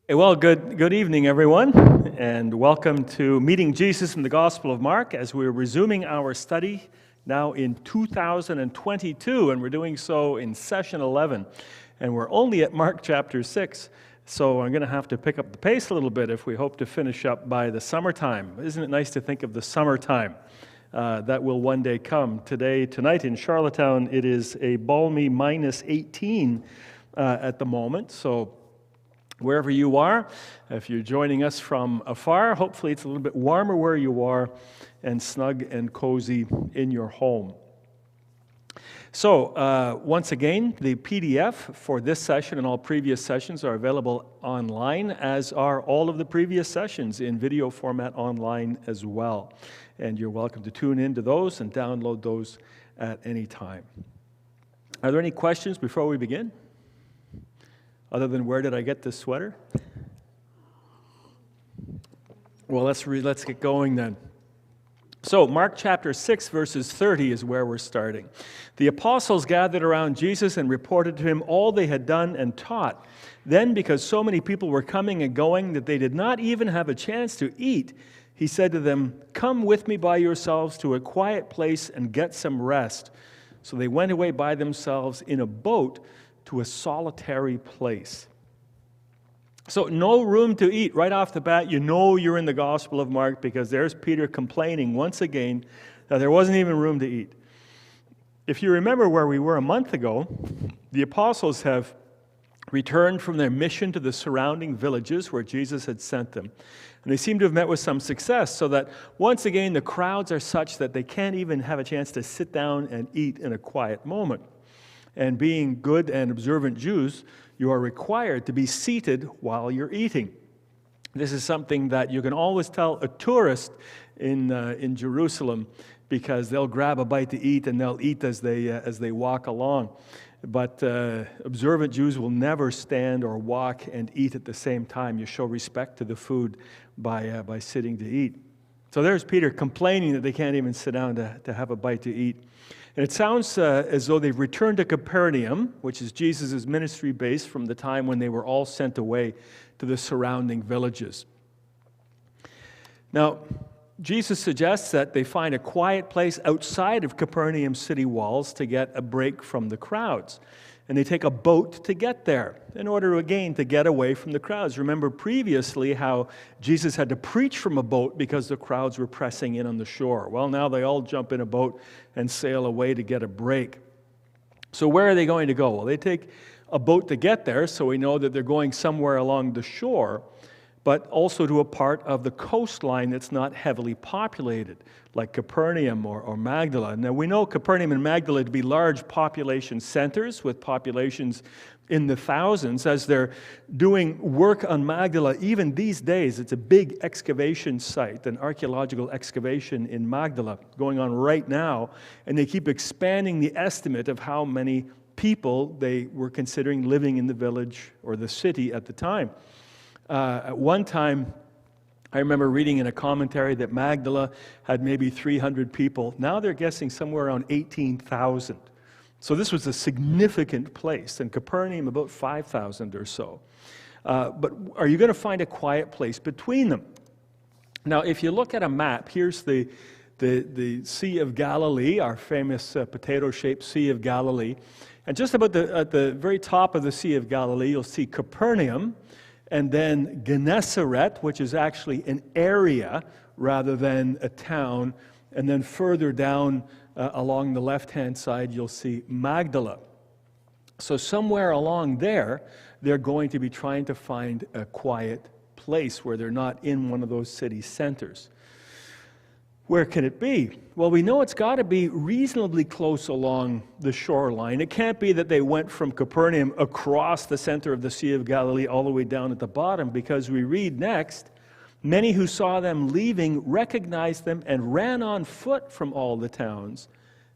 Hey, well, good evening, everyone, and welcome to Meeting Jesus in the Gospel of Mark as we're resuming our study now in 2022, and we're doing so in session 11, and we're only at Mark chapter 6, so I'm going to have to pick up the pace a little bit if we hope to finish up by the summertime. Isn't it nice to think of the summertime? That will one day come. Tonight in Charlottetown, it is a balmy minus 18 at the moment, so wherever you are, if you're joining us from afar, hopefully it's a little bit warmer where you are and snug and cozy in your home. So, once again, the PDF for this session and all previous sessions are available online, as are all of the previous sessions in video format online as well. And you're welcome to tune into those and download those at any time. Are there any questions before we begin? Other than where did I get this sweater? Well, let's get going then. So, Mark chapter 6, verses 30 is where we're starting. The apostles gathered around Jesus and reported to him all they had done and taught. Then, because so many people were coming and going that they did not even have a chance to eat, he said to them, "Come with me by yourselves to a quiet place and get some rest." So they went away by themselves in a boat to a solitary place. So no room to eat. Right off the bat, you know you're in the Gospel of Mark because there's Peter complaining once again that there wasn't even room to eat. If you remember where we were a month ago, the apostles have returned from their mission to the surrounding villages where Jesus had sent them. And they seem to have met with some success, so that once again the crowds are such that they can't even have a chance to sit down and eat in a quiet moment. And being good and observant Jews, you are required to be seated while you're eating. This is something that you can always tell a tourist in Jerusalem, because they'll grab a bite to eat and they'll eat as they walk along. But observant Jews will never stand or walk and eat at the same time. You show respect to the food by sitting to eat. So there's Peter complaining that they can't even sit down to have a bite to eat. And it sounds as though they've returned to Capernaum, which is Jesus' ministry base from the time when they were all sent away to the surrounding villages. Now, Jesus suggests that they find a quiet place outside of Capernaum city walls to get a break from the crowds. And they take a boat to get there in order, again, to get away from the crowds. Remember previously how Jesus had to preach from a boat because the crowds were pressing in on the shore. Well, now they all jump in a boat and sail away to get a break. So where are they going to go? Well, they take a boat to get there, so we know that they're going somewhere along the shore, but also to a part of the coastline that's not heavily populated, like Capernaum or Magdala. Now, we know Capernaum and Magdala to be large population centers with populations in the thousands. As they're doing work on Magdala, even these days, it's a big excavation site, an archaeological excavation in Magdala going on right now, and they keep expanding the estimate of how many people they were considering living in the village or the city at the time. At one time, I remember reading in a commentary that Magdala had maybe 300 people. Now they're guessing somewhere around 18,000. So this was a significant place, and Capernaum about 5,000 or so. But are you going to find a quiet place between them? Now, if you look at a map, here's the Sea of Galilee, our famous potato-shaped Sea of Galilee. And just about at the very top of the Sea of Galilee, you'll see Capernaum, and then Gennesaret, which is actually an area rather than a town. And then further down along the left-hand side, you'll see Magdala. So somewhere along there, they're going to be trying to find a quiet place where they're not in one of those city centers. Where can it be? Well, we know it's got to be reasonably close along the shoreline. It can't be that they went from Capernaum across the center of the Sea of Galilee all the way down at the bottom, because we read next, many who saw them leaving recognized them and ran on foot from all the towns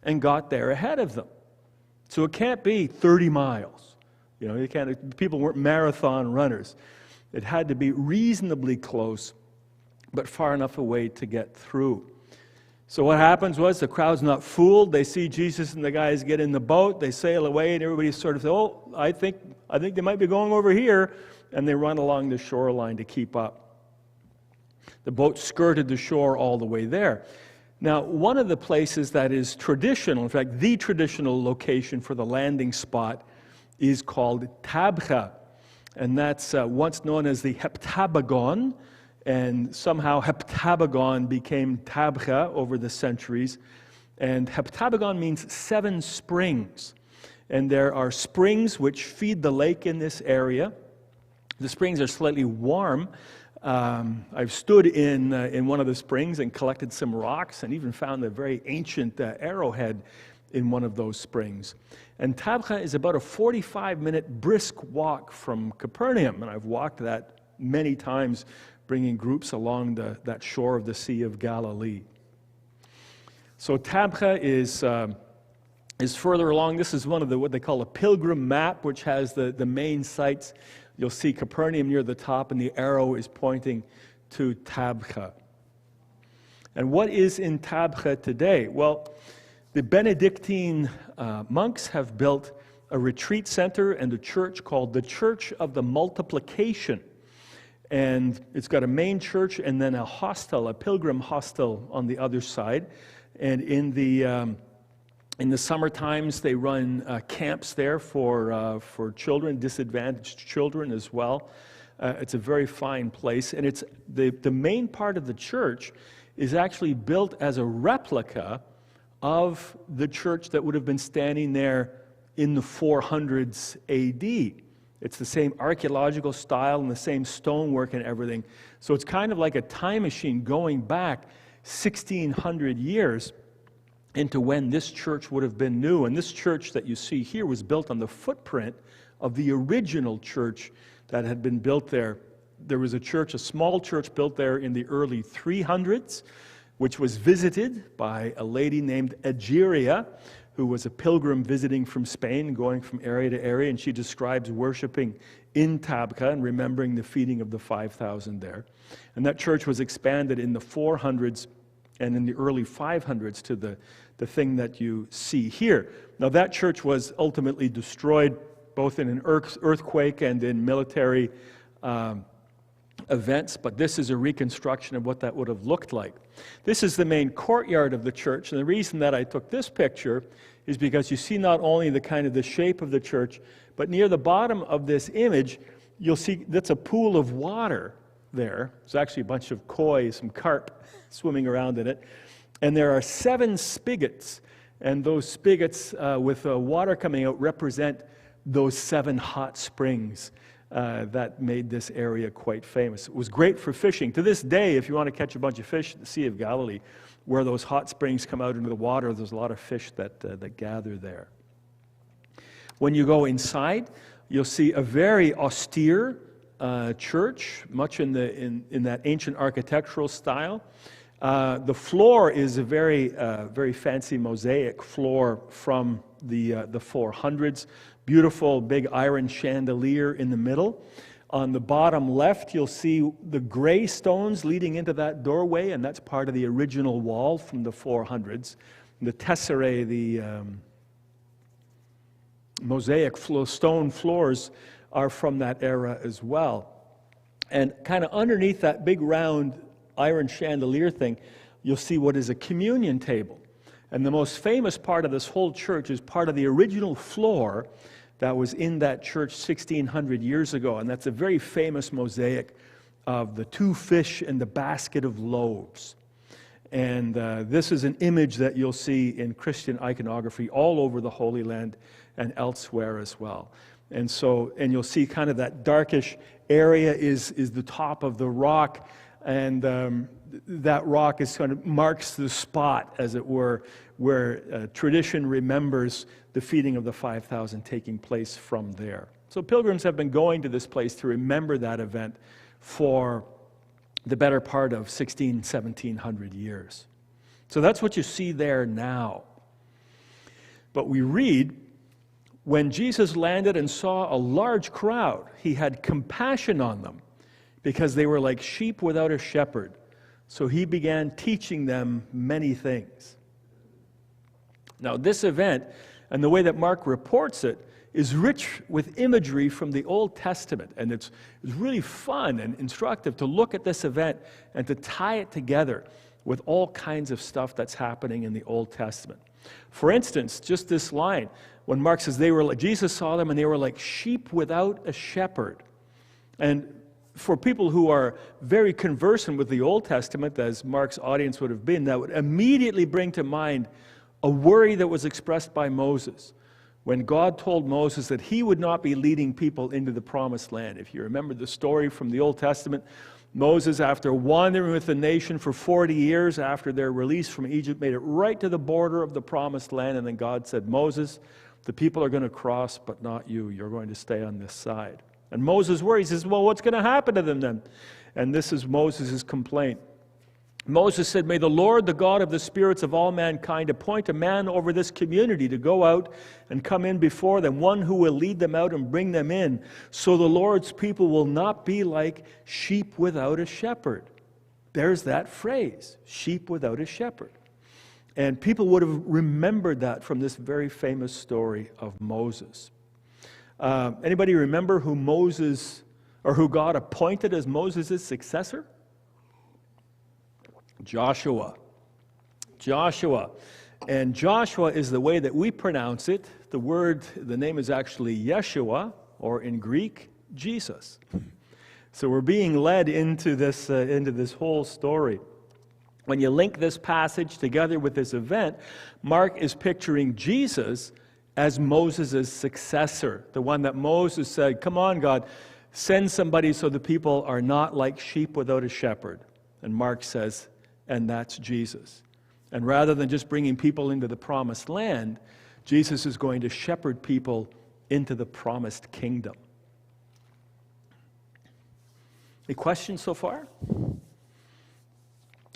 and got there ahead of them. So it can't be 30 miles. You know, people weren't marathon runners. It had to be reasonably close, but far enough away to get through. So what happens was the crowd's not fooled. They see Jesus and the guys get in the boat. They sail away, and everybody sort of says, "Oh, I think they might be going over here." and they run along the shoreline to keep up. The boat skirted the shore all the way there. Now, one of the places that is traditional, in fact, the traditional location for the landing spot is called Tabgha, and that's once known as the Heptabagon, and somehow Heptabagon became Tabgha over the centuries. And Heptabagon means 7 springs. And there are springs which feed the lake in this area. The springs are slightly warm. I've stood in one of the springs and collected some rocks and even found a very ancient arrowhead in one of those springs. And Tabgha is about a 45-minute brisk walk from Capernaum, and I've walked that many times, bringing groups along that shore of the Sea of Galilee. So Tabgha is further along. This is one of what they call a pilgrim map, which has the main sites. You'll see Capernaum near the top, and the arrow is pointing to Tabgha. And what is in Tabgha today? Well, the Benedictine monks have built a retreat center and a church called the Church of the Multiplication. And it's got a main church and then a hostel, a pilgrim hostel on the other side. And in the summer times, they run camps there for children, disadvantaged children as well. It's a very fine place, and it's the main part of the church is actually built as a replica of the church that would have been standing there in the 400s A.D. It's the same archaeological style and the same stonework and everything. So it's kind of like a time machine going back 1,600 years into when this church would have been new. And this church that you see here was built on the footprint of the original church that had been built there. There was a small church built there in the early 300s, which was visited by a lady named Egeria, who was a pilgrim visiting from Spain, going from area to area, and she describes worshiping in Tabgha and remembering the feeding of the 5,000 there. And that church was expanded in the 400s and in the early 500s to the thing that you see here. Now, that church was ultimately destroyed both in an earthquake and in military events, but this is a reconstruction of what that would have looked like. This is the main courtyard of the church, and the reason that I took this picture is because you see not only the shape of the church, but near the bottom of this image, you'll see that's a pool of water there. There's actually a bunch of koi, some carp swimming around in it, and there are 7 spigots, and those spigots with water coming out represent those 7 hot springs that made this area quite famous. It was great for fishing. To this day, if you want to catch a bunch of fish at the Sea of Galilee, where those hot springs come out into the water, there's a lot of fish that gather there. When you go inside, you'll see a very austere church, much in that ancient architectural style. The floor is a very fancy mosaic floor from the 400s. Beautiful big iron chandelier in the middle. On the bottom left, you'll see the gray stones leading into that doorway, and that's part of the original wall from the 400s. The tesserae, the mosaic stone floors, are from that era as well. And kind of underneath that big round iron chandelier thing, you'll see what is a communion table. And the most famous part of this whole church is part of the original floor that was in that church 1,600 years ago. And that's a very famous mosaic of the 2 fish and the basket of loaves. And this is an image that you'll see in Christian iconography all over the Holy Land and elsewhere as well. And you'll see kind of that darkish area is the top of the rock, and that rock marks the spot, as it were, where tradition remembers the feeding of the 5,000 taking place from there. So pilgrims have been going to this place to remember that event for the better part of 1,700 years. So that's what you see there now. But we read, when Jesus landed and saw a large crowd, he had compassion on them because they were like sheep without a shepherd. So he began teaching them many things. Now, this event, and the way that Mark reports it, is rich with imagery from the Old Testament. And it's really fun and instructive to look at this event and to tie it together with all kinds of stuff that's happening in the Old Testament. For instance, just this line, when Mark says Jesus saw them and they were like sheep without a shepherd. And for people who are very conversant with the Old Testament, as Mark's audience would have been, that would immediately bring to mind a worry that was expressed by Moses when God told Moses that he would not be leading people into the promised land. If you remember the story from the Old Testament, Moses, after wandering with the nation for 40 years after their release from Egypt, made it right to the border of the promised land, and then God said, Moses, the people are going to cross, but not you. You're going to stay on this side. And Moses worries. He says, well, what's going to happen to them then? And this is Moses' complaint. Moses said, may the Lord, the God of the spirits of all mankind, appoint a man over this community to go out and come in before them, one who will lead them out and bring them in, so the Lord's people will not be like sheep without a shepherd. There's that phrase, sheep without a shepherd. And people would have remembered that from this very famous story of Moses. Anybody remember who Moses, or who God appointed as Moses' successor? Joshua. And Joshua is the way that we pronounce it. The name is actually Yeshua, or in Greek, Jesus. So we're being led into this whole story. When you link this passage together with this event, Mark is picturing Jesus as Moses' successor, the one that Moses said, come on, God, send somebody so the people are not like sheep without a shepherd. And Mark says, and that's Jesus. And rather than just bringing people into the promised land, Jesus is going to shepherd people into the promised kingdom. Any questions so far?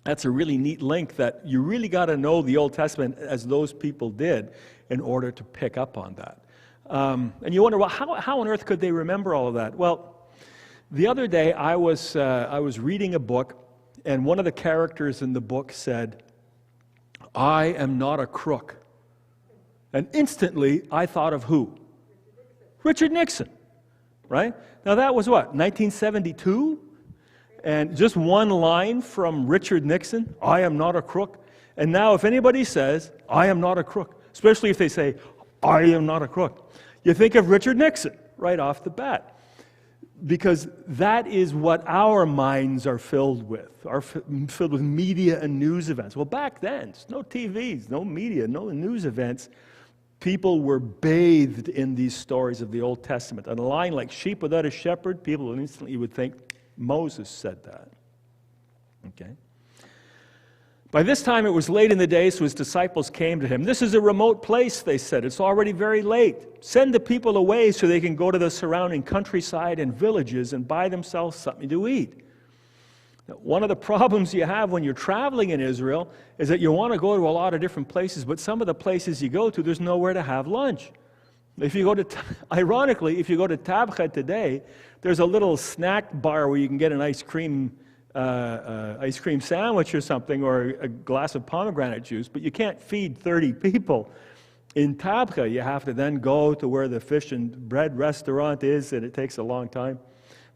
That's a really neat link that you really got to know the Old Testament as those people did in order to pick up on that. And you wonder, well, how on earth could they remember all of that? Well, the other day I was reading a book, and one of the characters in the book said, I am not a crook. And instantly I thought of who? Richard Nixon, right? Now that was what, 1972? And just one line from Richard Nixon, I am not a crook. And now if anybody says, I am not a crook, especially if they say, I am not a crook, you think of Richard Nixon right off the bat. Because that is what our minds are filled with media and news events. Well, back then, no TVs, no media, no news events. People were bathed in these stories of the Old Testament. And a line like sheep without a shepherd, people instantly would think, Moses said that. Okay? By this time it was late in the day, so his disciples came to him. This is a remote place, they said. It's already very late. Send the people away so they can go to the surrounding countryside and villages and buy themselves something to eat. Now, one of the problems you have when you're traveling in Israel is that you want to go to a lot of different places, but some of the places you go to, there's nowhere to have lunch. Ironically, if you go to Tabcha today, there's a little snack bar where you can get an ice cream sandwich or something, or a glass of pomegranate juice, but you can't feed 30 people. In Tabcha, you have to then go to where the fish and bread restaurant is, and it takes a long time.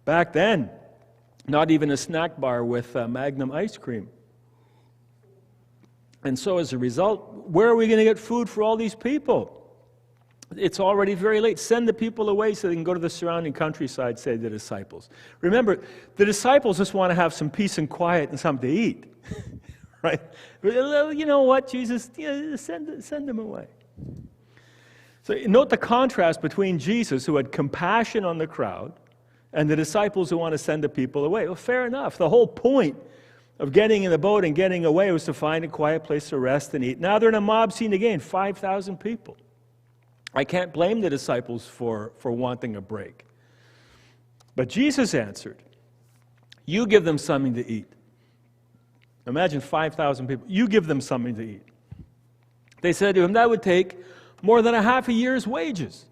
Back then, not even a snack bar with Magnum ice cream. And so as a result, where are we going to get food for all these people? It's already very late. Send the people away so they can go to the surrounding countryside, say the disciples. Remember, the disciples just want to have some peace and quiet and something to eat. Right? You know what, Jesus? Send them away. So note the contrast between Jesus, who had compassion on the crowd, and the disciples who want to send the people away. Well, fair enough. The whole point of getting in the boat and getting away was to find a quiet place to rest and eat. Now they're in a mob scene again, 5,000 people. I can't blame the disciples for wanting a break. But Jesus answered, you give them something to eat. Imagine 5,000 people. You give them something to eat. They said to him, that would take more than a half a year's wages.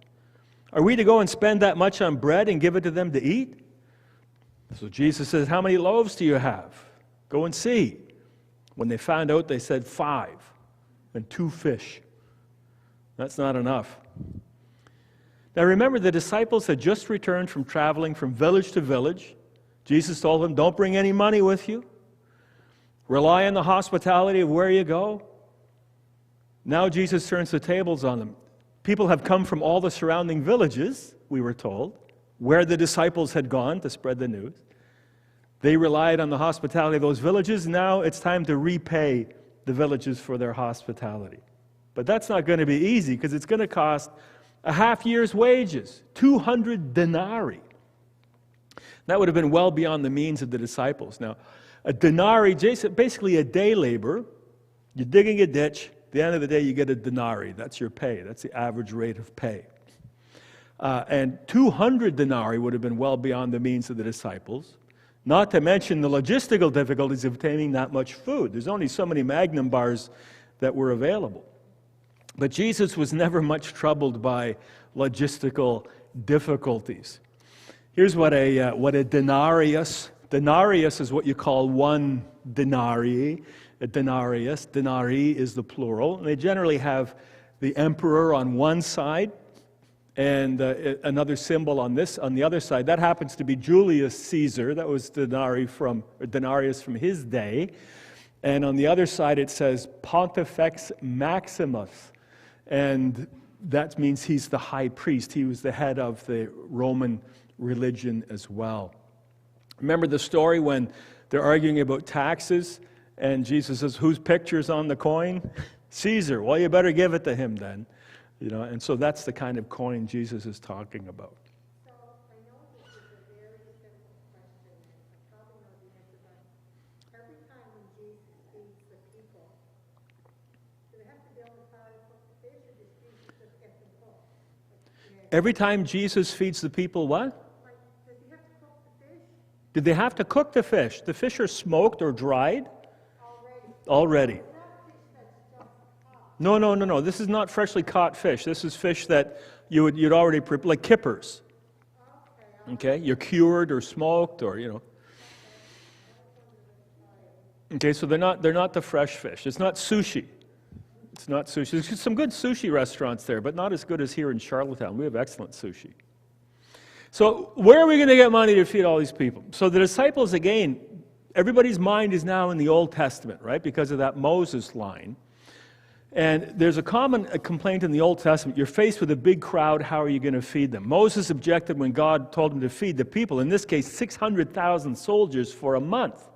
Are we to go and spend that much on bread and give it to them to eat? So Jesus says, how many loaves do you have? Go and see. When they found out, they said 5 and 2 fish. That's not enough. Now remember, the disciples had just returned from traveling from village to village. Jesus told them, don't bring any money with you. Rely on the hospitality of where you go. Now Jesus turns the tables on them. People have come from all the surrounding villages, we were told, where the disciples had gone to spread the news. They relied on the hospitality of those villages. Now it's time to repay the villages for their hospitality. But that's not going to be easy, because it's going to cost a half year's wages, 200 denarii. That would have been well beyond the means of the disciples. Now, a denarii, basically a day labor. You're digging a ditch. At the end of the day, you get a denarii. That's your pay. That's the average rate of pay. And 200 denarii would have been well beyond the means of the disciples. Not to mention the logistical difficulties of obtaining that much food. There's only so many Magnum bars that were available. But Jesus was never much troubled by logistical difficulties. Here's what a denarius. Denarius is what you call one denarii. A denarius. Denarii is the plural. And they generally have the emperor on one side and another symbol on the other side. That happens to be Julius Caesar. That was denarius from his day. And on the other side it says Pontifex Maximus. And that means he's the high priest. He was the head of the Roman religion as well. Remember the story when they're arguing about taxes, and Jesus says, whose picture's on the coin? Caesar. Well, you better give it to him then. And so that's the kind of coin Jesus is talking about. So I know this is a very simple question, and I probably know the answer, but every time when Jesus feeds the people, do they have to build a fire to cook the fish, or does Jesus just get them cooked? Every time Jesus feeds the people, what? Does he have to cook the fish? Did they have to cook the fish? The fish are smoked or dried? Already. No. This is not freshly caught fish. This is fish that you'd already like kippers. Okay, you're cured or smoked or Okay, so they're not the fresh fish. It's not sushi. It's not sushi. There's some good sushi restaurants there, but not as good as here in Charlottetown. We have excellent sushi. So where are we going to get money to feed all these people? So the disciples, again, everybody's mind is now in the Old Testament, right? Because of that Moses line. And there's a common complaint in the Old Testament. You're faced with a big crowd. How are you going to feed them? Moses objected when God told him to feed the people, in this case, 600,000 soldiers for a month.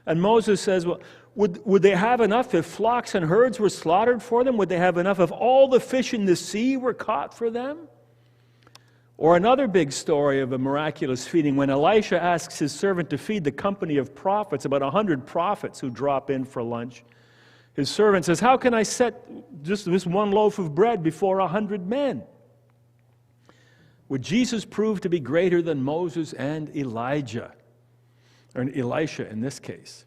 And Moses says, well, would they have enough if flocks and herds were slaughtered for them? Would they have enough if all the fish in the sea were caught for them? Or another big story of a miraculous feeding, when Elisha asks his servant to feed the company of prophets, about 100 prophets who drop in for lunch. His servant says, how can I set just this one loaf of bread before 100 men? Would Jesus prove to be greater than Moses and Elijah? Or Elisha in this case.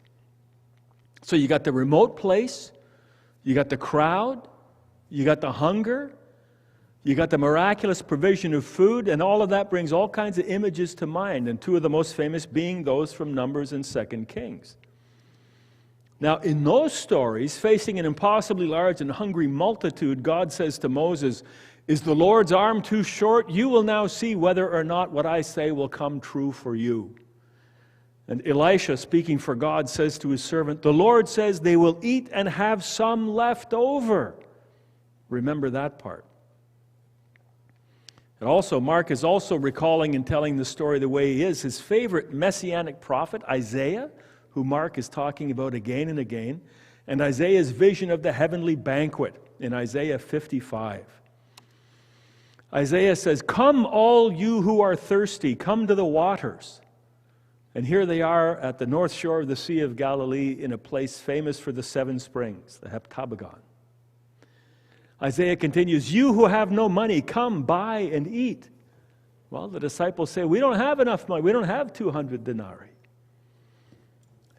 So you got the remote place, you got the crowd, you got the hunger, you got the miraculous provision of food, and all of that brings all kinds of images to mind, and two of the most famous being those from Numbers and 2 Kings. Now, in those stories, facing an impossibly large and hungry multitude, God says to Moses, is the Lord's arm too short? You will now see whether or not what I say will come true for you. And Elisha, speaking for God, says to his servant, the Lord says they will eat and have some left over. Remember that part. And also, Mark is also recalling and telling the story the way he is. His favorite messianic prophet, Isaiah, who Mark is talking about again and again, and Isaiah's vision of the heavenly banquet in Isaiah 55. Isaiah says, come all you who are thirsty, come to the waters. And here they are at the north shore of the Sea of Galilee in a place famous for the 7 springs, the Heptabagon. Isaiah continues, you who have no money, come buy and eat. Well, the disciples say, we don't have enough money. We don't have 200 denarii.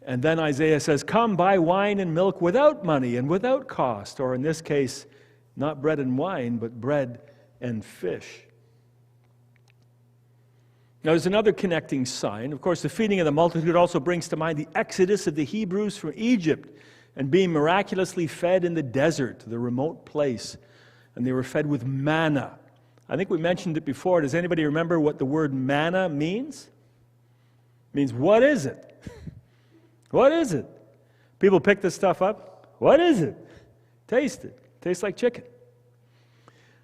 And then Isaiah says, come buy wine and milk without money and without cost. Or in this case, not bread and wine, but bread and fish. Now, there's another connecting sign. Of course, the feeding of the multitude also brings to mind the exodus of the Hebrews from Egypt and being miraculously fed in the desert, the remote place. And they were fed with manna, I think we mentioned it before. Does anybody remember what the word manna means? It means, what is it? What is it? People pick this stuff up. What is it? Taste it. Tastes like chicken.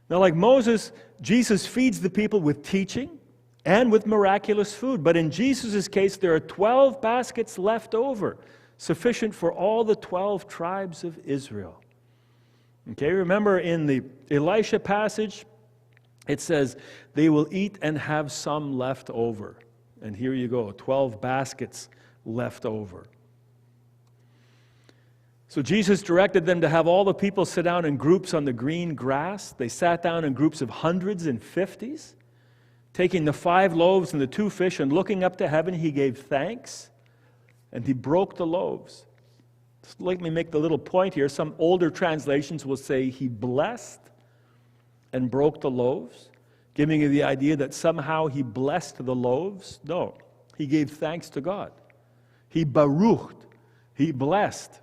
Now, like Moses, Jesus feeds the people with teaching and with miraculous food. But in Jesus' case, there are 12 baskets left over, sufficient for all the 12 tribes of Israel. Okay, remember in the Elisha passage, it says, they will eat and have some left over. And here you go, 12 baskets left over. So Jesus directed them to have all the people sit down in groups on the green grass. They sat down in groups of hundreds and fifties. Taking the 5 loaves and the 2 fish and looking up to heaven, he gave thanks and he broke the loaves. Just let me make the little point here. Some older translations will say he blessed and broke the loaves, giving you the idea that somehow he blessed the loaves. No, he gave thanks to God. He baruched, he blessed.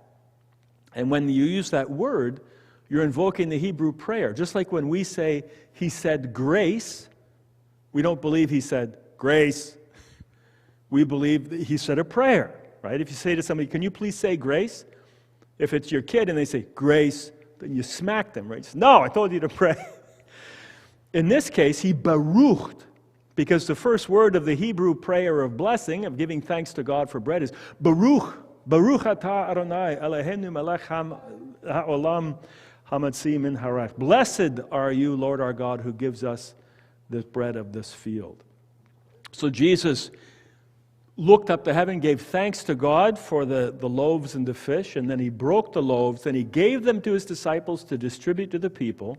And when you use that word, you're invoking the Hebrew prayer. Just like when we say he said grace, we don't believe he said grace. We believe that he said a prayer, right? If you say to somebody, can you please say grace? If it's your kid and they say grace, then you smack them, right? No, I told you to pray. In this case, he baruched, because the first word of the Hebrew prayer of blessing, of giving thanks to God for bread, is baruch. Baruch atah Adonai Eloheinu melech ha'olam hamatzi min harach. Blessed are you, Lord our God, who gives us the bread of this field. So Jesus looked up to heaven, gave thanks to God for the loaves and the fish, and then he broke the loaves, and he gave them to his disciples to distribute to the people.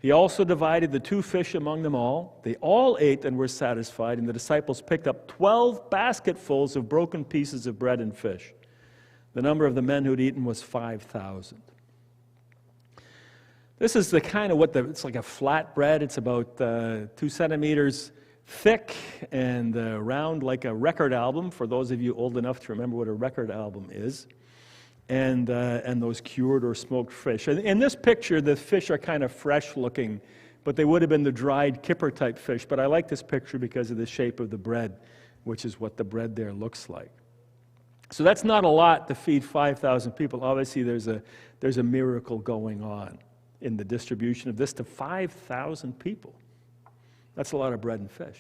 He also divided the 2 fish among them all. They all ate and were satisfied, and the disciples picked up 12 basketfuls of broken pieces of bread and fish. The number of the men who had eaten was 5,000. This is the kind of it's like a flat bread. It's about 2 centimeters thick and round like a record album, for those of you old enough to remember what a record album is. And those cured or smoked fish. And in this picture, the fish are kind of fresh looking, but they would have been the dried kipper type fish. But I like this picture because of the shape of the bread, which is what the bread there looks like. So that's not a lot to feed 5,000 people. Obviously, there's a miracle going on in the distribution of this to 5,000 people. That's a lot of bread and fish.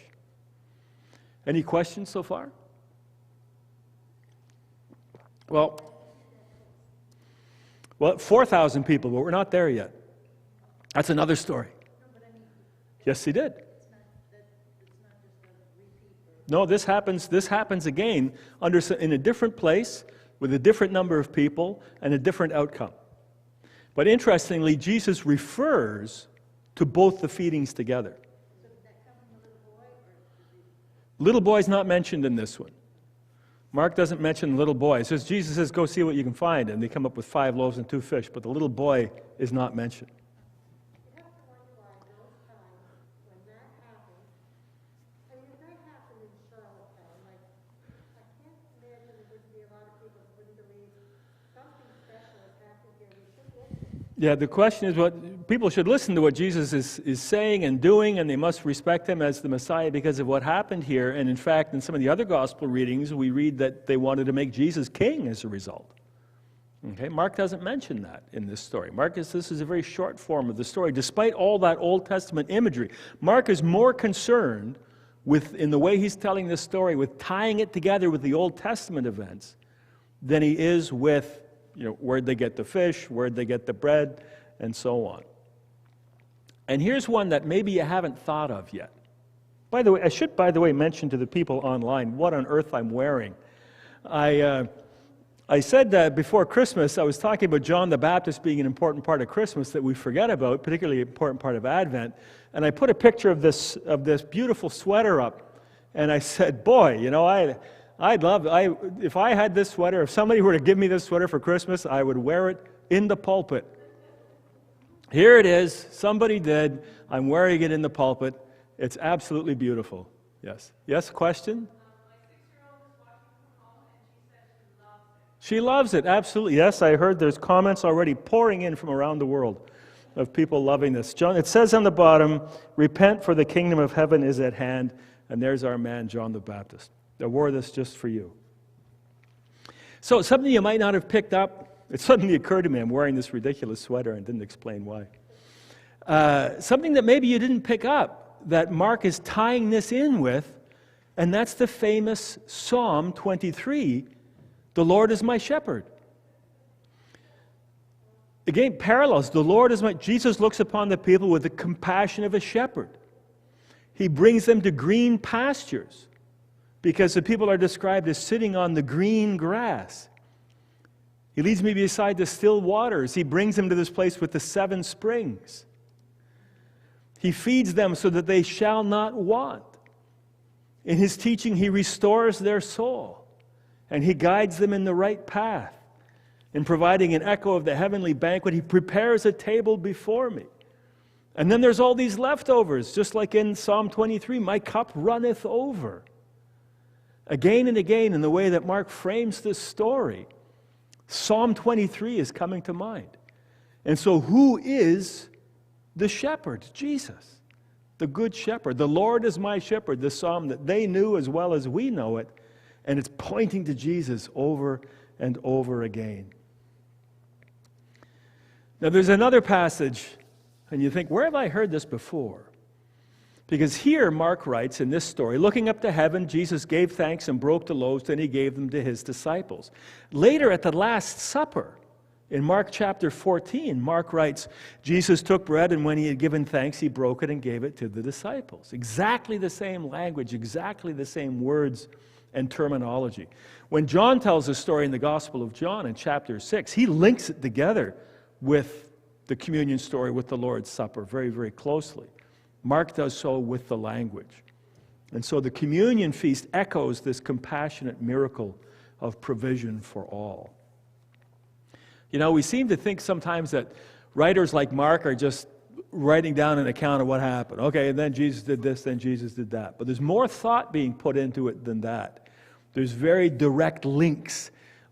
Any questions so far? Well, 4,000 people, but we're not there yet. That's another story. Yes, he did. No, this happens again in a different place with a different number of people and a different outcome. But interestingly, Jesus refers to both the feedings together. Little boy's not mentioned in this one. Mark doesn't mention the little boy. It says, Jesus says, go see what you can find. And they come up with 5 loaves and 2 fish. But the little boy is not mentioned. You have to wonder why those times when that happened, I mean, if that happened in Charlottetown, like, I can't imagine there would be a lot of people who wouldn't believe something special has happened here. We should listen. Yeah, the question is what people should listen to what Jesus is saying and doing, and they must respect him as the Messiah because of what happened here. And in fact, in some of the other gospel readings, we read that they wanted to make Jesus king as a result. Okay, Mark doesn't mention that in this story. This is a very short form of the story. Despite all that Old Testament imagery, Mark is more concerned with, in the way he's telling this story, with tying it together with the Old Testament events than he is with, where'd they get the fish, where'd they get the bread, and so on. And here's one that maybe you haven't thought of yet. By the way, I should, mention to the people online what on earth I'm wearing. I said before Christmas, I was talking about John the Baptist being an important part of Christmas that we forget about, particularly an important part of Advent. And I put a picture of this beautiful sweater up, and I said, boy, if I had this sweater, if somebody were to give me this sweater for Christmas, I would wear it in the pulpit. Here it is. Somebody did. I'm wearing it in the pulpit. It's absolutely beautiful. Yes. Yes, question? My 6-year-old is watching from home, and she said she loves it. She loves it, absolutely. Yes, I heard there's comments already pouring in from around the world of people loving this. John, it says on the bottom, repent for the kingdom of heaven is at hand. And there's our man, John the Baptist. I wore this just for you. So something you might not have picked up, it suddenly occurred to me, I'm wearing this ridiculous sweater and didn't explain why. Something that maybe you didn't pick up that Mark is tying this in with, and that's the famous Psalm 23, the Lord is my shepherd. Again, parallels. The Lord is my... Jesus looks upon the people with the compassion of a shepherd. He brings them to green pastures because the people are described as sitting on the green grass. He leads me beside the still waters. He brings them to this place with the 7 springs. He feeds them so that they shall not want. In his teaching, he restores their soul, and he guides them in the right path. In providing an echo of the heavenly banquet, he prepares a table before me. And then there's all these leftovers, just like in Psalm 23, my cup runneth over. Again and again, in the way that Mark frames this story, Psalm 23 is coming to mind. And so who is the shepherd? Jesus, the good shepherd. The Lord is my shepherd, the psalm that they knew as well as we know it, and it's pointing to Jesus over and over again. Now there's another passage, and you think, where have I heard this before? Because here Mark writes in this story, looking up to heaven, Jesus gave thanks and broke the loaves, then he gave them to his disciples. Later at the Last Supper, in Mark chapter 14, Mark writes, Jesus took bread, and when he had given thanks, he broke it and gave it to the disciples. Exactly the same language, exactly the same words and terminology. When John tells the story in the Gospel of John in chapter 6, he links it together with the communion story with the Lord's Supper very, very closely. Mark does so with the language. And so the communion feast echoes this compassionate miracle of provision for all. You know, we seem to think sometimes that writers like Mark are just writing down an account of what happened. Okay, and then Jesus did this, then Jesus did that. But there's more thought being put into it than that. There's very direct links,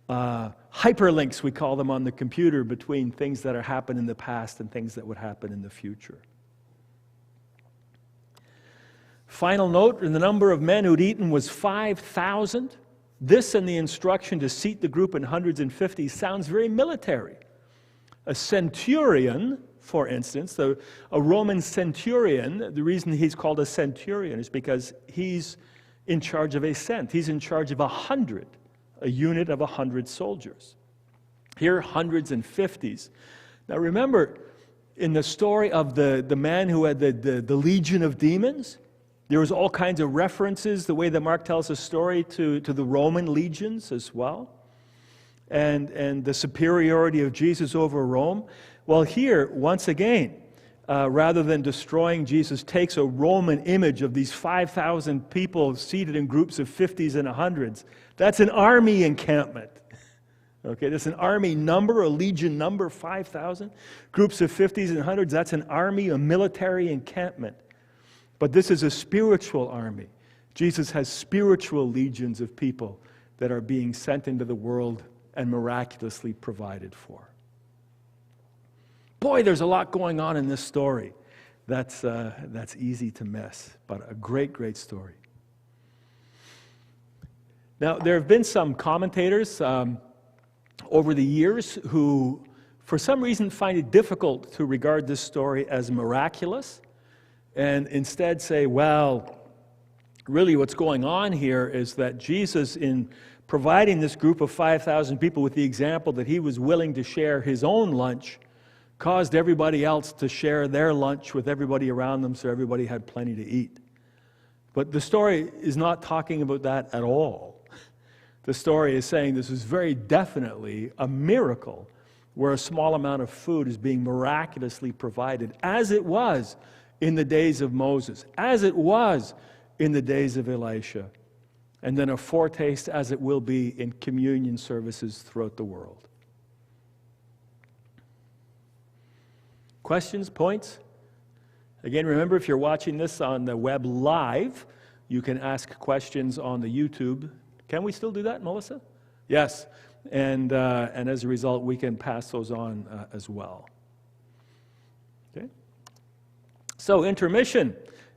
hyperlinks we call them on the computer, between things that are happened in the past and things that would happen in the future. Final note, the number of men who'd eaten was 5,000. This and the instruction to seat the group in hundreds and fifties sounds very military. A centurion, for instance, a Roman centurion, the reason he's called a centurion is because he's in charge of a cent. He's in charge of 100, a unit of 100 soldiers. Here, hundreds and fifties. Now remember, in the story of the man who had the legion of demons, there was all kinds of references, the way that Mark tells the story, to the Roman legions as well, and the superiority of Jesus over Rome. Well, here, once again, rather than destroying Jesus, takes a Roman image of these 5,000 people seated in groups of 50s and 100s. That's an army encampment. Okay, that's an army number, a legion number, 5,000. Groups of 50s and 100s, that's an army, a military encampment. But this is a spiritual army. Jesus has spiritual legions of people that are being sent into the world and miraculously provided for. Boy, there's a lot going on in this story. That's easy to miss, but a great, great story. Now, there have been some commentators over the years who, for some reason, find it difficult to regard this story as miraculous, and instead say, well, really what's going on here is that Jesus, in providing this group of 5,000 people with the example that he was willing to share his own lunch, caused everybody else to share their lunch with everybody around them so everybody had plenty to eat. But the story is not talking about that at all. The story is saying this is very definitely a miracle where a small amount of food is being miraculously provided, as it was in the days of Moses, as it was in the days of Elisha, and then a foretaste as it will be in communion services throughout the world. Questions, points? Again, remember, if you're watching this on the web live, you can ask questions on the YouTube. Can we still do that, Melissa? Yes. And as a result, we can pass those on as well. So, intermission.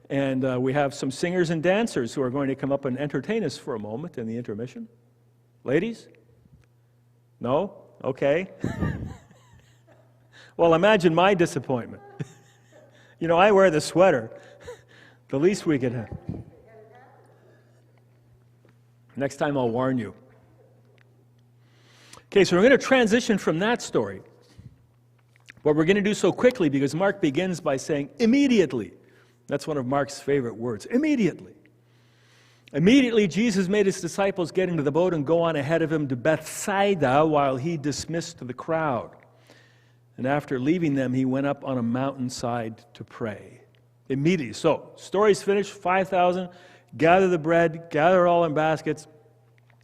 And we have some singers and dancers who are going to come up and entertain us for a moment in the intermission. Ladies? No? Okay. Well, imagine my disappointment. You know, I wear the sweater. The least we could have. Next time I'll warn you. Okay, so we're going to transition from that story. But we're going to do so quickly because Mark begins by saying, immediately. That's one of Mark's favorite words, immediately. Immediately, Jesus made his disciples get into the boat and go on ahead of him to Bethsaida while he dismissed the crowd. And after leaving them, he went up on a mountainside to pray. Immediately. So, story's finished, 5,000, gather the bread, gather it all in baskets.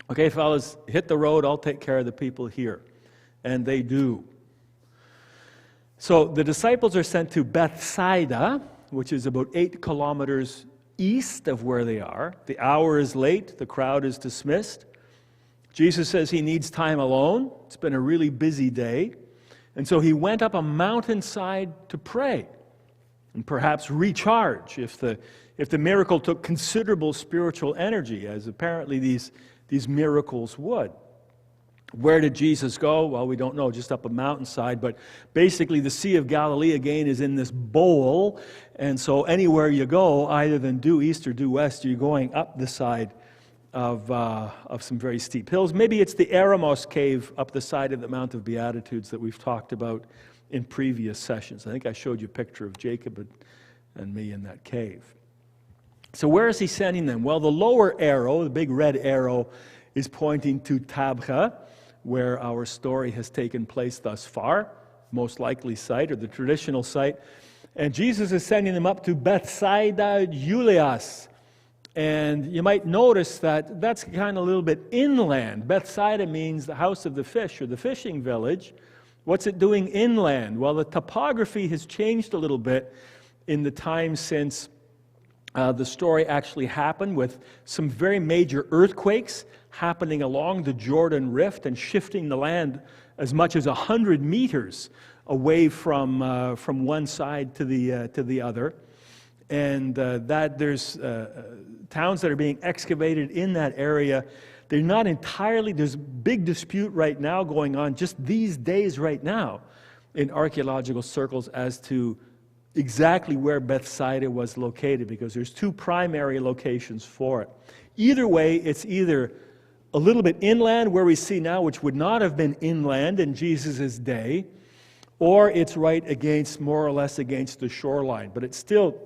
Okay, fellas, hit the road, I'll take care of the people here. And they do. So, the disciples are sent to Bethsaida, which is about 8 kilometers east of where they are. The hour is late, the crowd is dismissed. Jesus says he needs time alone. It's been a really busy day. And so he went up a mountainside to pray and perhaps recharge if the miracle took considerable spiritual energy, as apparently these miracles would. Where did Jesus go? Well, we don't know, just up a mountainside. But basically, the Sea of Galilee, again, is in this bowl. And so anywhere you go, either than due east or due west, you're going up the side of some very steep hills. Maybe it's the Eremos cave up the side of the Mount of Beatitudes that we've talked about in previous sessions. I think I showed you a picture of Jacob and me in that cave. So where is he sending them? Well, the lower arrow, the big red arrow, is pointing to Tabgha, where our story has taken place thus far, most likely site, or the traditional site. And Jesus is sending them up to Bethsaida Julias. And you might notice that that's kind of a little bit inland. Bethsaida means the house of the fish, or the fishing village. What's it doing inland? Well, the topography has changed a little bit in the time since the story actually happened, with some very major earthquakes happening along the Jordan Rift and shifting the land as much as 100 meters away from one side to the other. And that there's towns that are being excavated in that area. They're not entirely, there's a big dispute right now going on just these days right now in archaeological circles as to exactly where Bethsaida was located, because there's 2 primary locations for it. Either way, it's either a little bit inland where we see now, which would not have been inland in Jesus' day, or it's right against, more or less against the shoreline. But it's still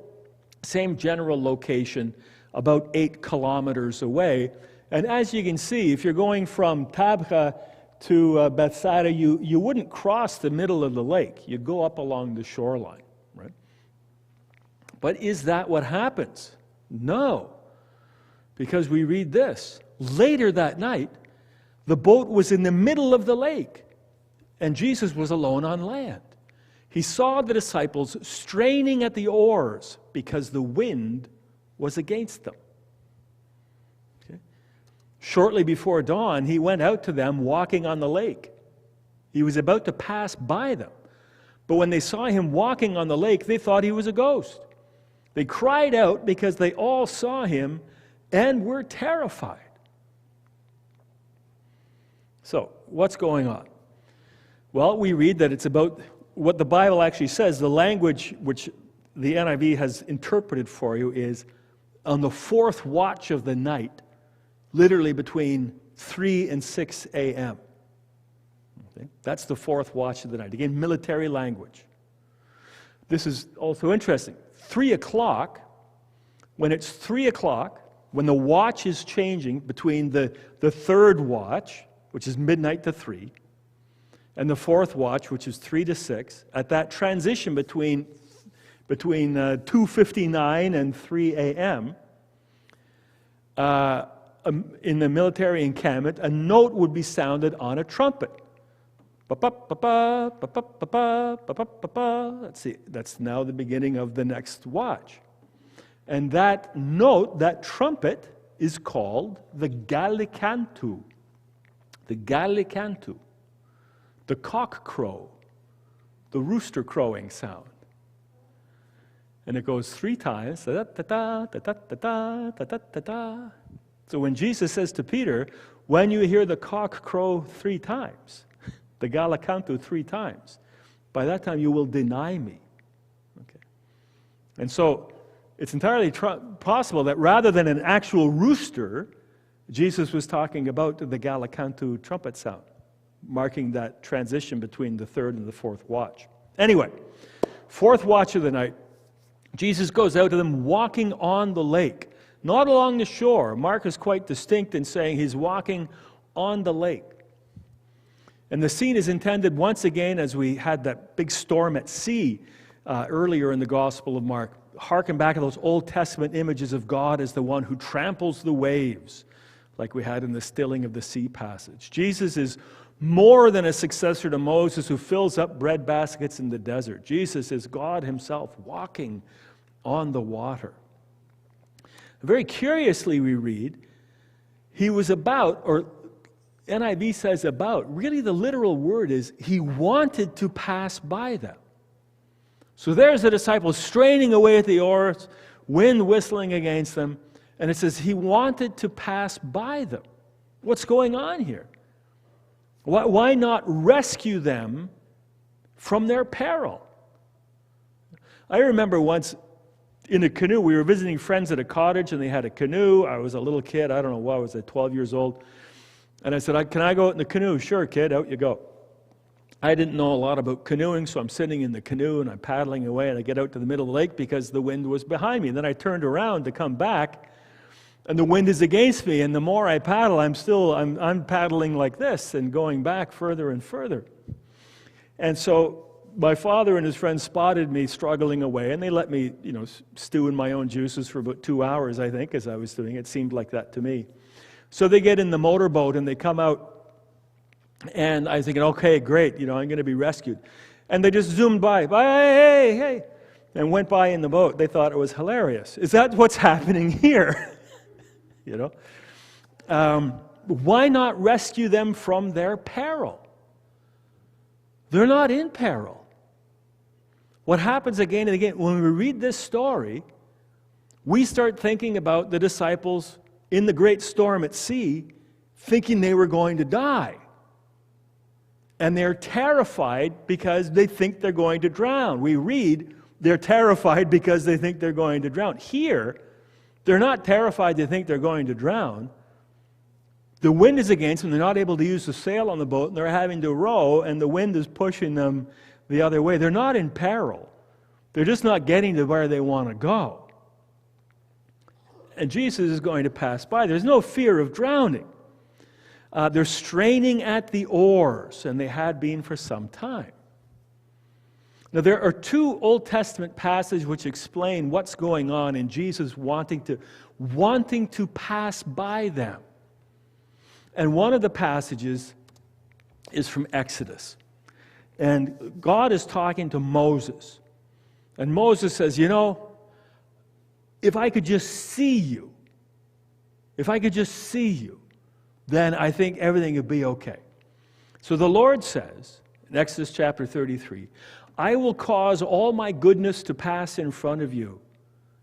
same general location, about 8 kilometers away. And as you can see, if you're going from Tabgha to Bethsaida, you wouldn't cross the middle of the lake. You'd go up along the shoreline, right? But is that what happens? No. Because we read this. Later that night, the boat was in the middle of the lake, and Jesus was alone on land. He saw the disciples straining at the oars because the wind was against them. Okay? Shortly before dawn, he went out to them walking on the lake. He was about to pass by them. But when they saw him walking on the lake, they thought he was a ghost. They cried out because they all saw him and were terrified. So, what's going on? Well, we read that it's about what the Bible actually says. The language which the NIV has interpreted for you is on the 4th watch of the night, literally between 3 and 6 a.m. Okay? That's the 4th watch of the night. Again, military language. This is also interesting. 3 o'clock, when it's 3 o'clock, when the watch is changing between the 3rd watch, which is midnight to 3, and the 4th watch, which is 3 to 6, at that transition between 2:59 and 3 a.m., in the military encampment, a note would be sounded on a trumpet. That's now the beginning of the next watch. And that note, that trumpet, is called the Gallicantu. The Gallicantu. The cock crow. The rooster crowing sound. And it goes 3 times. Da-da-da-da, da-da-da-da, da-da-da-da. So when Jesus says to Peter, when you hear the cock crow 3 times, the Galakantu 3 times, by that time you will deny me. Okay. And so it's entirely possible that rather than an actual rooster, Jesus was talking about the Galakantu trumpet sound, marking that transition between the 3rd and the 4th watch. Anyway, 4th watch of the night, Jesus goes out to them walking on the lake, not along the shore. Mark is quite distinct in saying he's walking on the lake. And the scene is intended once again, as we had that big storm at sea earlier in the Gospel of Mark, harken back to those Old Testament images of God as the one who tramples the waves, like we had in the stilling of the sea passage. Jesus is more than a successor to Moses who fills up bread baskets in the desert. Jesus is God himself walking on the water. Very curiously we read, he was about, or NIV says about, really the literal word is he wanted to pass by them. So there's the disciples straining away at the oars, wind whistling against them, and it says he wanted to pass by them. What's going on here? Why not rescue them from their peril? I remember once in a canoe, we were visiting friends at a cottage and they had a canoe. I was a little kid, I don't know what, I was 12 years old. And I said, can I go out in the canoe? Sure, kid, out you go. I didn't know a lot about canoeing, so I'm sitting in the canoe and I'm paddling away and I get out to the middle of the lake because the wind was behind me. And then I turned around to come back and the wind is against me, and the more I paddle, I'm paddling like this and going back further and further. And so my father and his friends spotted me struggling away, and they let me, stew in my own juices for about 2 hours, I think, as I was doing it. It seemed like that to me. So they get in the motorboat and they come out, and I'm thinking, okay, great, I'm going to be rescued. And they just zoomed by, hey, and went by in the boat. They thought it was hilarious. Is that what's happening here? Why not rescue them from their peril? They're not in peril. What happens again and again, when we read this story, we start thinking about the disciples in the great storm at sea, thinking they were going to die. And they're terrified because they think they're going to drown. We read, they're terrified because they think they're going to drown. Here, they're not terrified they think they're going to drown. The wind is against them. They're not able to use the sail on the boat, and they're having to row, and the wind is pushing them the other way. They're not in peril. They're just not getting to where they want to go. And Jesus is going to pass by. There's no fear of drowning. They're straining at the oars, and they had been for some time. Now, there are 2 Old Testament passages which explain what's going on in Jesus wanting to pass by them. And one of the passages is from Exodus. And God is talking to Moses. And Moses says, if I could just see you, then I think everything would be okay. So the Lord says, in Exodus chapter 33, I will cause all my goodness to pass in front of you,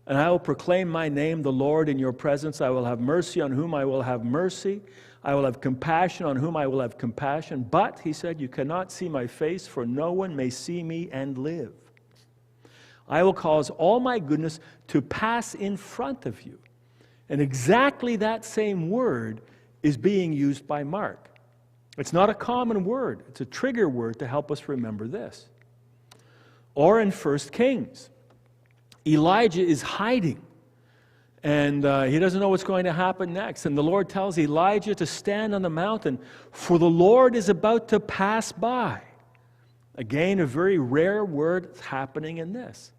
and I will proclaim my name, the Lord, in your presence. I will have mercy on whom I will have mercy. I will have compassion on whom I will have compassion. But, he said, you cannot see my face, for no one may see me and live. I will cause all my goodness to pass in front of you. And exactly that same word is being used by Mark. It's not a common word. It's a trigger word to help us remember this. Or in 1 Kings, Elijah is hiding, and he doesn't know what's going to happen next. And the Lord tells Elijah to stand on the mountain, for the Lord is about to pass by. Again, a very rare word happening in this.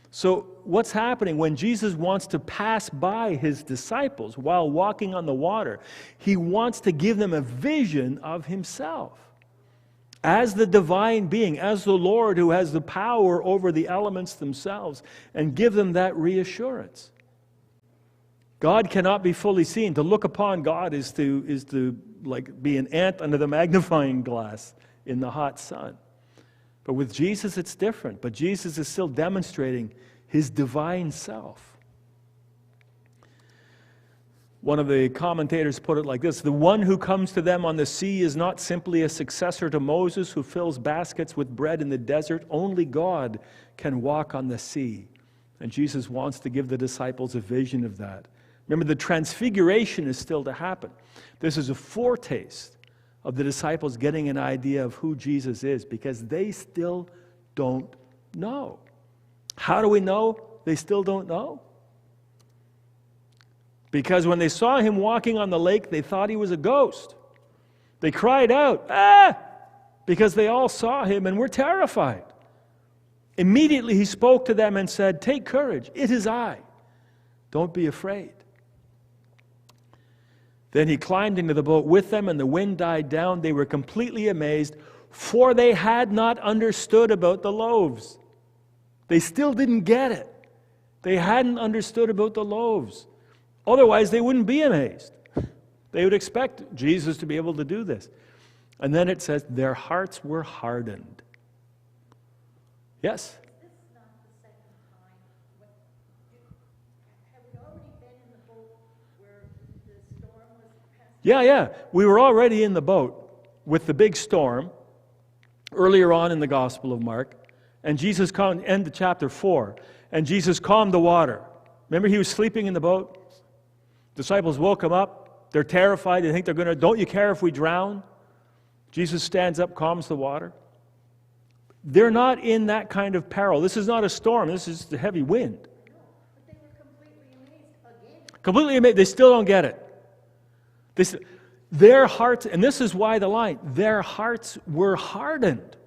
So what's happening when Jesus wants to pass by his disciples while walking on the water? He wants to give them a vision of himself as the divine being, as the Lord who has the power over the elements themselves, and give them that reassurance. God cannot be fully seen. To look upon God is to like be an ant under the magnifying glass in the hot sun. But with Jesus, it's different. But Jesus is still demonstrating his divine self. One of the commentators put it like this: the one who comes to them on the sea is not simply a successor to Moses who fills baskets with bread in the desert. Only God can walk on the sea. And Jesus wants to give the disciples a vision of that. Remember, the transfiguration is still to happen. This is a foretaste of the disciples getting an idea of who Jesus is, because they still don't know. How do we know they still don't know? Because when they saw him walking on the lake, they thought he was a ghost. They cried out, "Ah!" because they all saw him and were terrified. Immediately he spoke to them and said, "Take courage, it is I. Don't be afraid." Then he climbed into the boat with them, and the wind died down. They were completely amazed, for they had not understood about the loaves. They still didn't get it. They hadn't understood about the loaves. Otherwise, they wouldn't be amazed. They would expect Jesus to be able to do this. And then it says, their hearts were hardened. Yes? Is this not the second time? Have we already been in the boat where the storm was passing? Yeah. We were already in the boat with the big storm earlier on in the Gospel of Mark. And Jesus calmed, end of chapter 4, and Jesus calmed the water. Remember, he was sleeping in the boat? Disciples woke him up. They're terrified. They think they're going to, don't you care if we drown? Jesus stands up, calms the water. They're not in that kind of peril. This is not a storm. This is the heavy wind. No, but they were completely amazed again. Completely amazed. They still don't get it. Their hearts, and this is why the line, their hearts were hardened.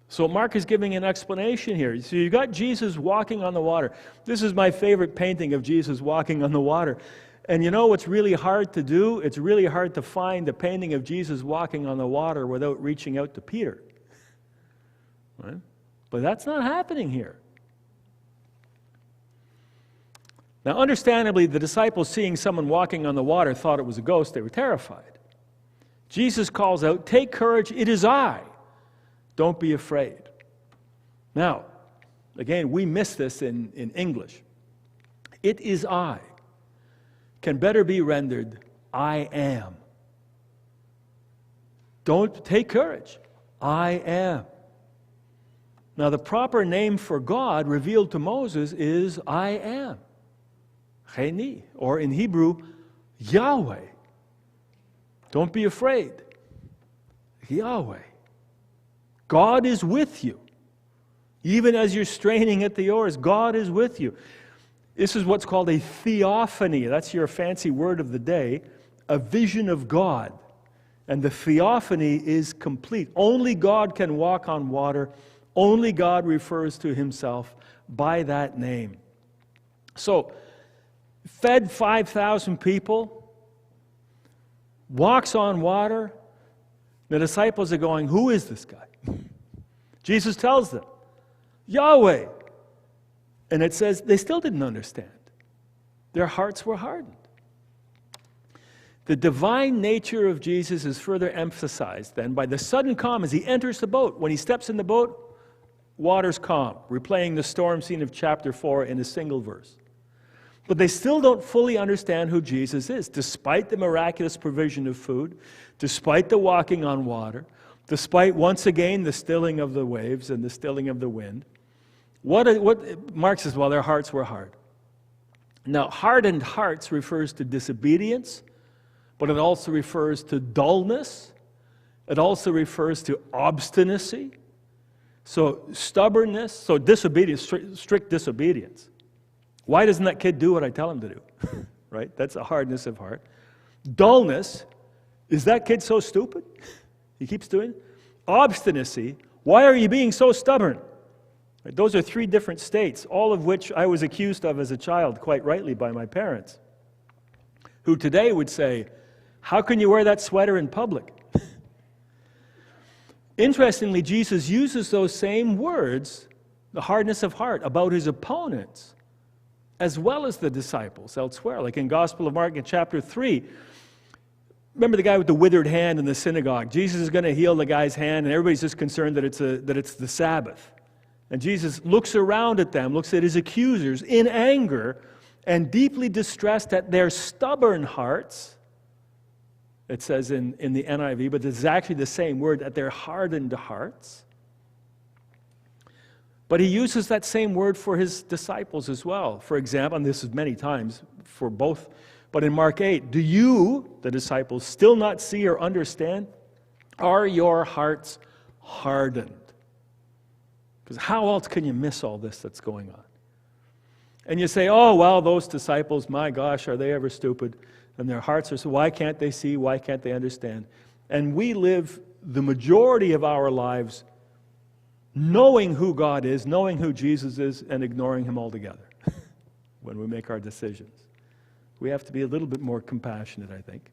So Mark is giving an explanation here. So you got Jesus walking on the water. This is my favorite painting of Jesus walking on the water. And you know what's really hard to do? It's really hard to find a painting of Jesus walking on the water without reaching out to Peter. Right? But that's not happening here. Now, understandably, the disciples seeing someone walking on the water thought it was a ghost. They were terrified. Jesus calls out, "Take courage, it is I. Don't be afraid." Now, again, we miss this in English. "It is I" can better be rendered, "I am." Don't take courage. I am. Now, the proper name for God revealed to Moses is I am. Cheni, or in Hebrew, Yahweh. Don't be afraid. Yahweh. God is with you. Even as you're straining at the oars, God is with you. This is what's called a theophany. That's your fancy word of the day. A vision of God. And the theophany is complete. Only God can walk on water. Only God refers to himself by that name. So, fed 5,000 people, walks on water. The disciples are going, who is this guy? Jesus tells them, Yahweh. And it says they still didn't understand. Their hearts were hardened. The divine nature of Jesus is further emphasized then by the sudden calm as he enters the boat. When he steps in the boat, water's calm, replaying the storm scene of chapter 4 in a single verse. But they still don't fully understand who Jesus is, despite the miraculous provision of food, despite the walking on water, despite, once again, the stilling of the waves and the stilling of the wind. What Mark says, well, their hearts were hard. Now, hardened hearts refers to disobedience, but it also refers to dullness. It also refers to obstinacy. So stubbornness, so disobedience, strict disobedience. Why doesn't that kid do what I tell him to do? Right? That's a hardness of heart. Dullness, is that kid so stupid? He keeps doing it. Obstinacy, why are you being so stubborn? Right? Those are three different states, all of which I was accused of as a child, quite rightly, by my parents, who today would say, how can you wear that sweater in public? Interestingly, Jesus uses those same words, the hardness of heart, about his opponents, as well as the disciples elsewhere. Like in Gospel of Mark in chapter 3, remember the guy with the withered hand in the synagogue? Jesus is going to heal the guy's hand, and everybody's just concerned that it's the Sabbath. And Jesus looks around at them, looks at his accusers in anger, and deeply distressed at their stubborn hearts. It says in the NIV, but it's actually the same word, at their hardened hearts. But he uses that same word for his disciples as well. For example, and this is many times for both, but in Mark 8, do you, the disciples, still not see or understand? Are your hearts hardened? Because how else can you miss all this that's going on? And you say, oh, well, those disciples, my gosh, are they ever stupid? And their hearts are so, why can't they see? Why can't they understand? And we live the majority of our lives knowing who God is, knowing who Jesus is, and ignoring him altogether when we make our decisions. We have to be a little bit more compassionate, I think.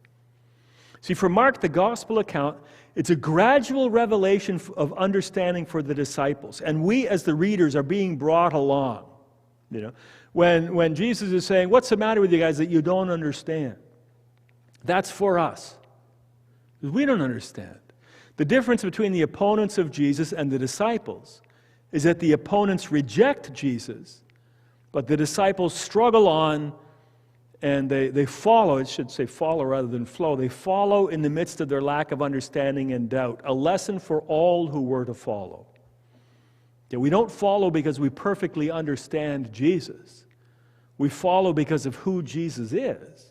See, for Mark, the gospel account, it's a gradual revelation of understanding for the disciples. And we, as the readers, are being brought along. When Jesus is saying, what's the matter with you guys that you don't understand? That's for us. Because we don't understand. The difference between the opponents of Jesus and the disciples is that the opponents reject Jesus, but the disciples struggle on and they follow, it should say follow rather than flow. They follow in the midst of their lack of understanding and doubt. A lesson for all who were to follow. We don't follow because we perfectly understand Jesus. We follow because of who Jesus is,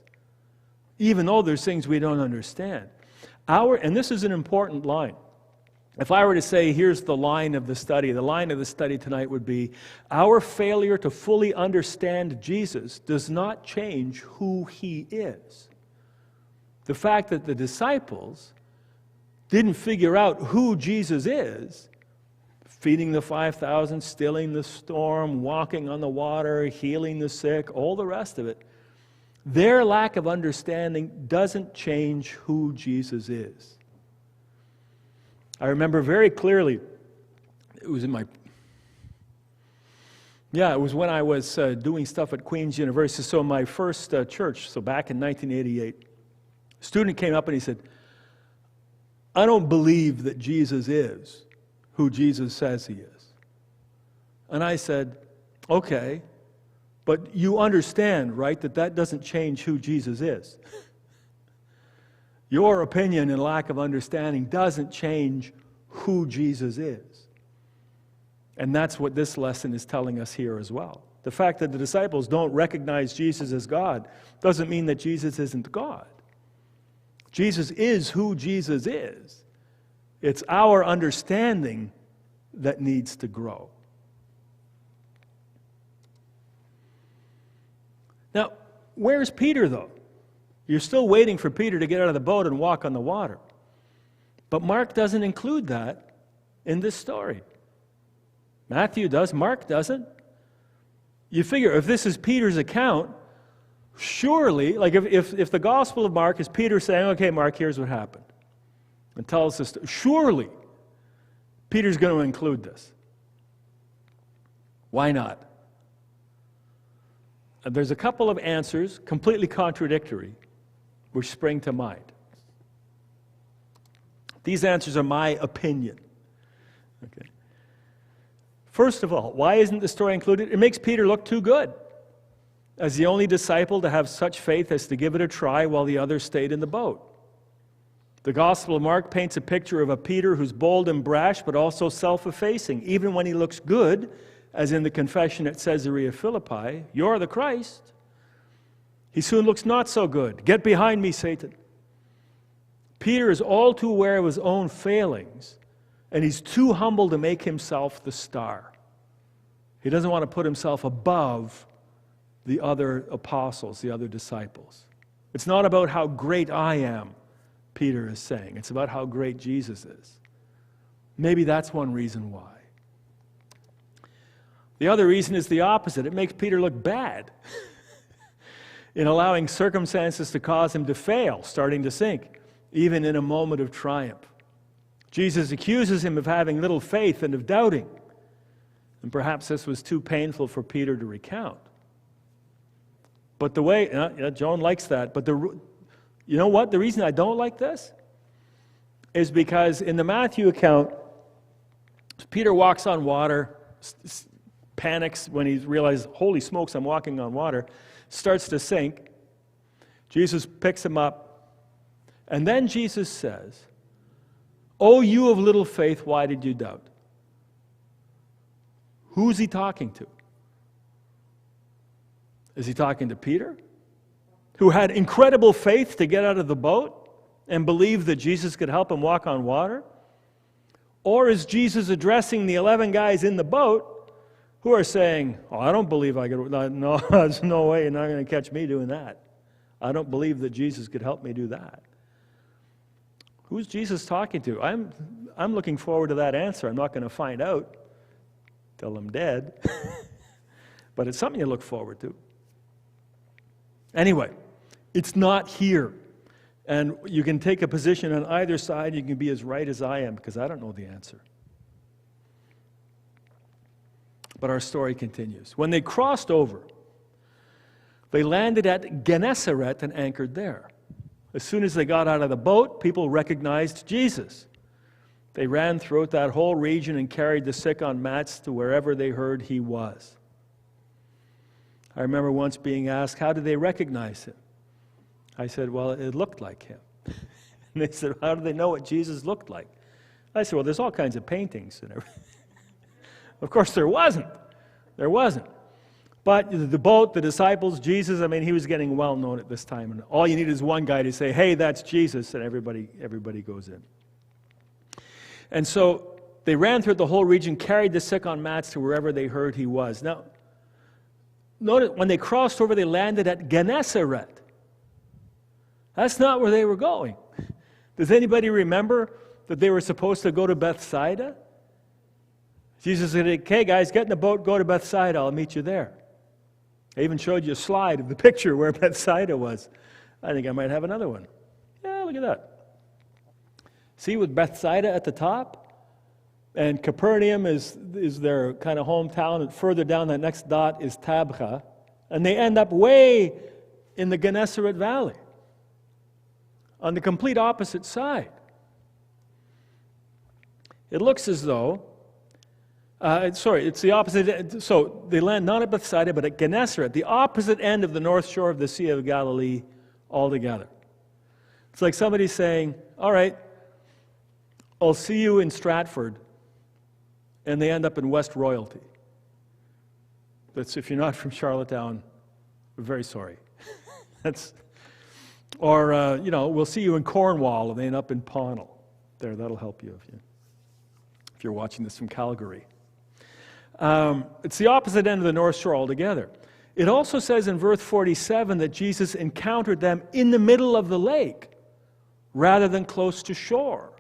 even though there's things we don't understand. And this is an important line. If I were to say, here's the line of the study tonight would be, our failure to fully understand Jesus does not change who he is. The fact that the disciples didn't figure out who Jesus is, feeding the 5,000, stilling the storm, walking on the water, healing the sick, all the rest of it, their lack of understanding doesn't change who Jesus is. I remember very clearly, it was when I was doing stuff at Queen's University. So my first church, so back in 1988, a student came up and he said, I don't believe that Jesus is who Jesus says he is. And I said, okay, but you understand, right, that doesn't change who Jesus is. Your opinion and lack of understanding doesn't change who Jesus is. And that's what this lesson is telling us here as well. The fact that the disciples don't recognize Jesus as God doesn't mean that Jesus isn't God. Jesus is who Jesus is. It's our understanding that needs to grow. Now, where's Peter, though? You're still waiting for Peter to get out of the boat and walk on the water. But Mark doesn't include that in this story. Matthew does, Mark doesn't. You figure, if this is Peter's account, surely, like if the Gospel of Mark is Peter saying, okay, Mark, here's what happened, and tells us, surely Peter's going to include this. Why not? There's a couple of answers, completely contradictory, which spring to mind. These answers are my opinion. Okay. First of all, why isn't the story included? It makes Peter look too good as the only disciple to have such faith as to give it a try while the others stayed in the boat. The Gospel of Mark paints a picture of a Peter who's bold and brash, but also self-effacing. Even when he looks good, as in the confession at Caesarea Philippi, you're the Christ, he soon looks not so good. Get behind me, Satan. Peter is all too aware of his own failings, and he's too humble to make himself the star. He doesn't want to put himself above the other apostles, the other disciples. It's not about how great I am, Peter is saying. It's about how great Jesus is. Maybe that's one reason why. The other reason is the opposite. It makes Peter look bad in allowing circumstances to cause him to fail, starting to sink, even in a moment of triumph. Jesus accuses him of having little faith and of doubting. And perhaps this was too painful for Peter to recount. But the way, Joan likes that, but you know what? The reason I don't like this is because in the Matthew account, Peter walks on water, panics when he realizes, holy smokes, I'm walking on water, starts to sink. Jesus picks him up, and then Jesus says, "Oh, you of little faith, why did you doubt?" Who's he talking to? Is he talking to Peter, who had incredible faith to get out of the boat and believe that Jesus could help him walk on water? Or is Jesus addressing the 11 guys in the boat who are saying, "Oh, I don't believe I could, no, there's no way you're not going to catch me doing that. I don't believe that Jesus could help me do that." Who's Jesus talking to? I'm looking forward to that answer. I'm not going to find out till I'm dead. But it's something you look forward to. Anyway, it's not here. And you can take a position on either side. You can be as right as I am, because I don't know the answer. But our story continues. When they crossed over, they landed at Gennesaret and anchored there. As soon as they got out of the boat, people recognized Jesus. They ran throughout that whole region and carried the sick on mats to wherever they heard he was. I remember once being asked, how did they recognize him? I said, well, it looked like him. And they said, how do they know what Jesus looked like? I said, well, there's all kinds of paintings and everything. Of course, there wasn't. There wasn't. But the boat, the disciples, Jesus, I mean, he was getting well known at this time. And all you need is one guy to say, hey, that's Jesus, and everybody goes in. And so they ran through the whole region, carried the sick on mats to wherever they heard he was. Now, notice when they crossed over, they landed at Gennesaret. That's not where they were going. Does anybody remember that they were supposed to go to Bethsaida? Jesus said, okay, guys, get in the boat, go to Bethsaida. I'll meet you there. I even showed you a slide of the picture where Bethsaida was. I think I might have another one. Yeah, look at that. See, with Bethsaida at the top, and Capernaum is their kind of hometown, and further down that next dot is Tabgha, and they end up way in the Gennesaret Valley, on the complete opposite side. It looks as though, it's the opposite. So they land not at Bethsaida, but at Gennesaret, the opposite end of the north shore of the Sea of Galilee altogether. It's like somebody saying, all right, I'll see you in Stratford, and they end up in West Royalty. That's, if you're not from Charlottetown, we're very sorry. Or we'll see you in Cornwall, and they end up in Pownal. There, that'll help you if you're watching this from Calgary. It's the opposite end of the North Shore altogether. It also says in verse 47 that Jesus encountered them in the middle of the lake rather than close to shore.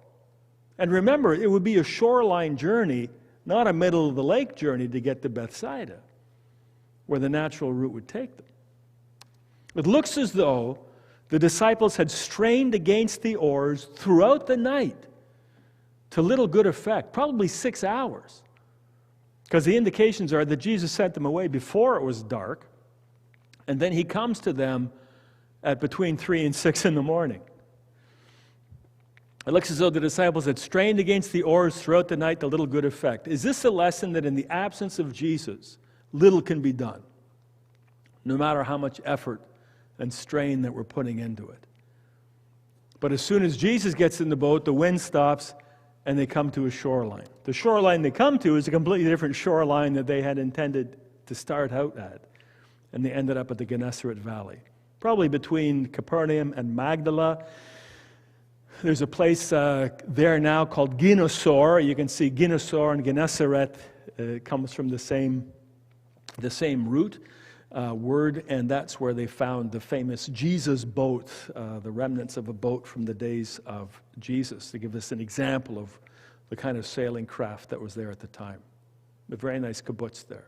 And remember, it would be a shoreline journey, not a middle of the lake journey to get to Bethsaida, where the natural route would take them. It looks as though the disciples had strained against the oars throughout the night to little good effect, probably 6 hours. Because the indications are that Jesus sent them away before it was dark, and then he comes to them at between 3 and 6 in the morning. It looks as though the disciples had strained against the oars throughout the night to little good effect. Is this a lesson that in the absence of Jesus, little can be done, no matter how much effort and strain that we're putting into it? But as soon as Jesus gets in the boat, the wind stops, and they come to a shoreline. The shoreline they come to is a completely different shoreline that they had intended to start out at, and they ended up at the Gennesaret Valley, probably between Capernaum and Magdala. There's a place there now called Gennesaret. You can see Gennesaret and Gennesaret. It comes from the same root word, and that's where they found the famous Jesus boat, the remnants of a boat from the days of Jesus, to give us an example of the kind of sailing craft that was there at the time. A very nice kibbutz there.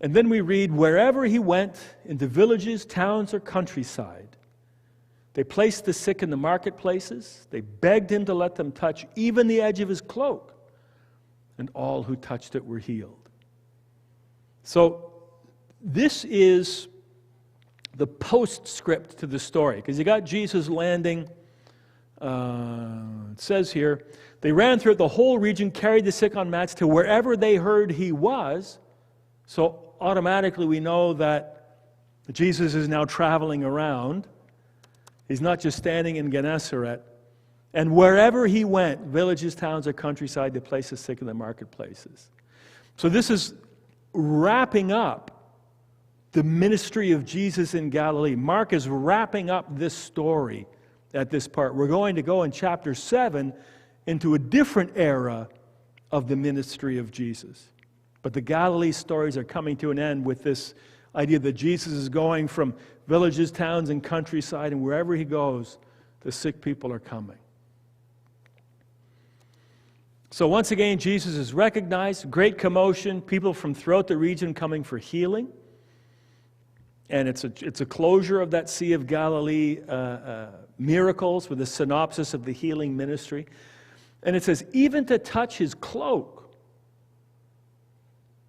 And then we read, wherever he went, into villages, towns, or countryside, they placed the sick in the marketplaces. They begged him to let them touch even the edge of his cloak, and all who touched it were healed. So this is the postscript to the story, because you got Jesus landing It says here, they ran throughout the whole region, carried the sick on mats to wherever they heard he was. So automatically we know that Jesus is now traveling around. He's not just standing in Gennesaret. And wherever he went, villages, towns, or countryside, they placed the sick in the marketplaces. So this is wrapping up the ministry of Jesus in Galilee. Mark is wrapping up this story at this part. We're going to go in chapter 7 into a different era of the ministry of Jesus. But the Galilee stories are coming to an end with this idea that Jesus is going from villages, towns, and countryside, and wherever he goes, the sick people are coming. So once again, Jesus is recognized, great commotion, people from throughout the region coming for healing. And it's a closure of that Sea of Galilee miracles with a synopsis of the healing ministry. And it says, even to touch his cloak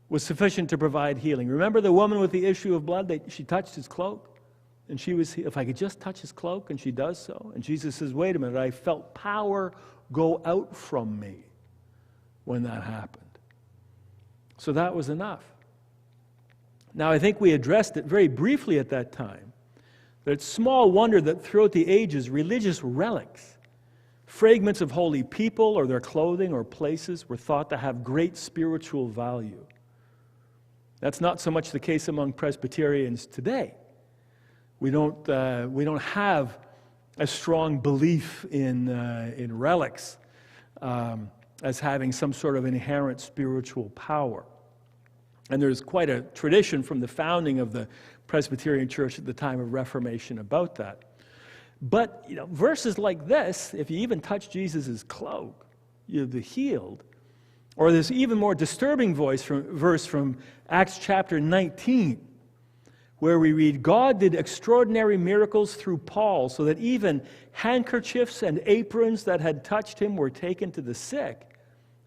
was sufficient to provide healing. Remember the woman with the issue of blood? She touched his cloak, and she was healed. If I could just touch his cloak, and she does so. And Jesus says, wait a minute, I felt power go out from me when that happened. So that was enough. Now, I think we addressed it very briefly at that time, that it's small wonder that throughout the ages, religious relics, fragments of holy people or their clothing or places were thought to have great spiritual value. That's not so much the case among Presbyterians today. We don't have a strong belief in relics as having some sort of inherent spiritual power. And there's quite a tradition from the founding of the Presbyterian Church at the time of Reformation about that. But verses like this, if you even touch Jesus' cloak, you'll be healed. Or this even more disturbing verse from Acts chapter 19, where we read, God did extraordinary miracles through Paul, so that even handkerchiefs and aprons that had touched him were taken to the sick,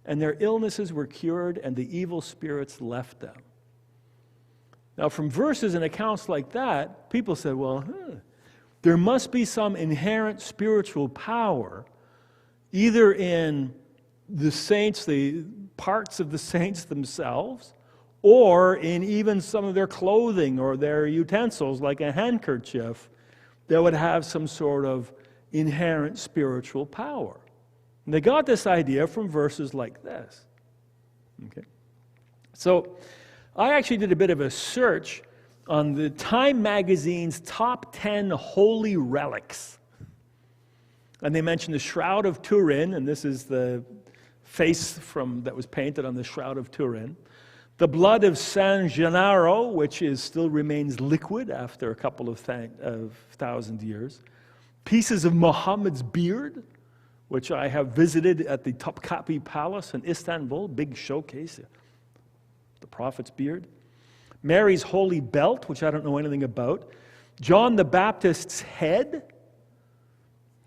and their illnesses were cured, and the evil spirits left them. Now, from verses and accounts like that, people said, well, there must be some inherent spiritual power, either in the saints, the parts of the saints themselves, or in even some of their clothing or their utensils, like a handkerchief, that would have some sort of inherent spiritual power. And they got this idea from verses like this. Okay? So I actually did a bit of a search on the Time magazine's top 10 holy relics. And they mentioned the Shroud of Turin, and this is the face that was painted on the Shroud of Turin. The blood of San Gennaro, which still remains liquid after a couple of thousand years. Pieces of Muhammad's beard, which I have visited at the Topkapi Palace in Istanbul, big showcase, the Prophet's beard. Mary's holy belt, which I don't know anything about. John the Baptist's head.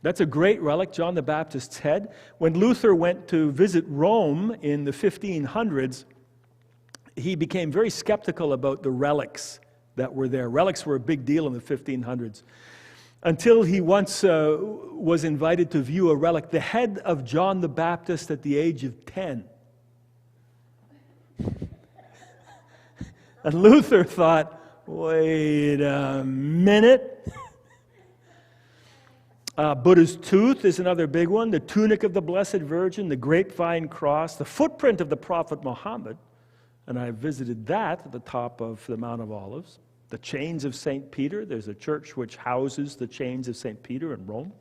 That's a great relic, John the Baptist's head. When Luther went to visit Rome in the 1500s, he became very skeptical about the relics that were there. Relics were a big deal in the 1500s. Until he once was invited to view a relic, the head of John the Baptist at the age of 10. And Luther thought, wait a minute. Buddha's tooth is another big one. The tunic of the Blessed Virgin, the grapevine cross, the footprint of the Prophet Muhammad. And I visited that at the top of the Mount of Olives. The chains of St. Peter. There's a church which houses the chains of St. Peter in Rome.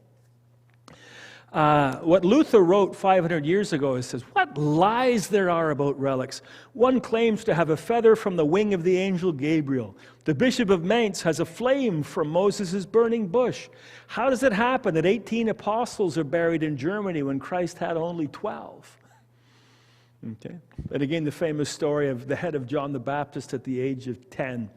What Luther wrote 500 years ago, he says, what lies there are about relics. One claims to have a feather from the wing of the angel Gabriel. The Bishop of Mainz has a flame from Moses' burning bush. How does it happen that 18 apostles are buried in Germany when Christ had only 12? Okay. And again, the famous story of the head of John the Baptist at the age of 10.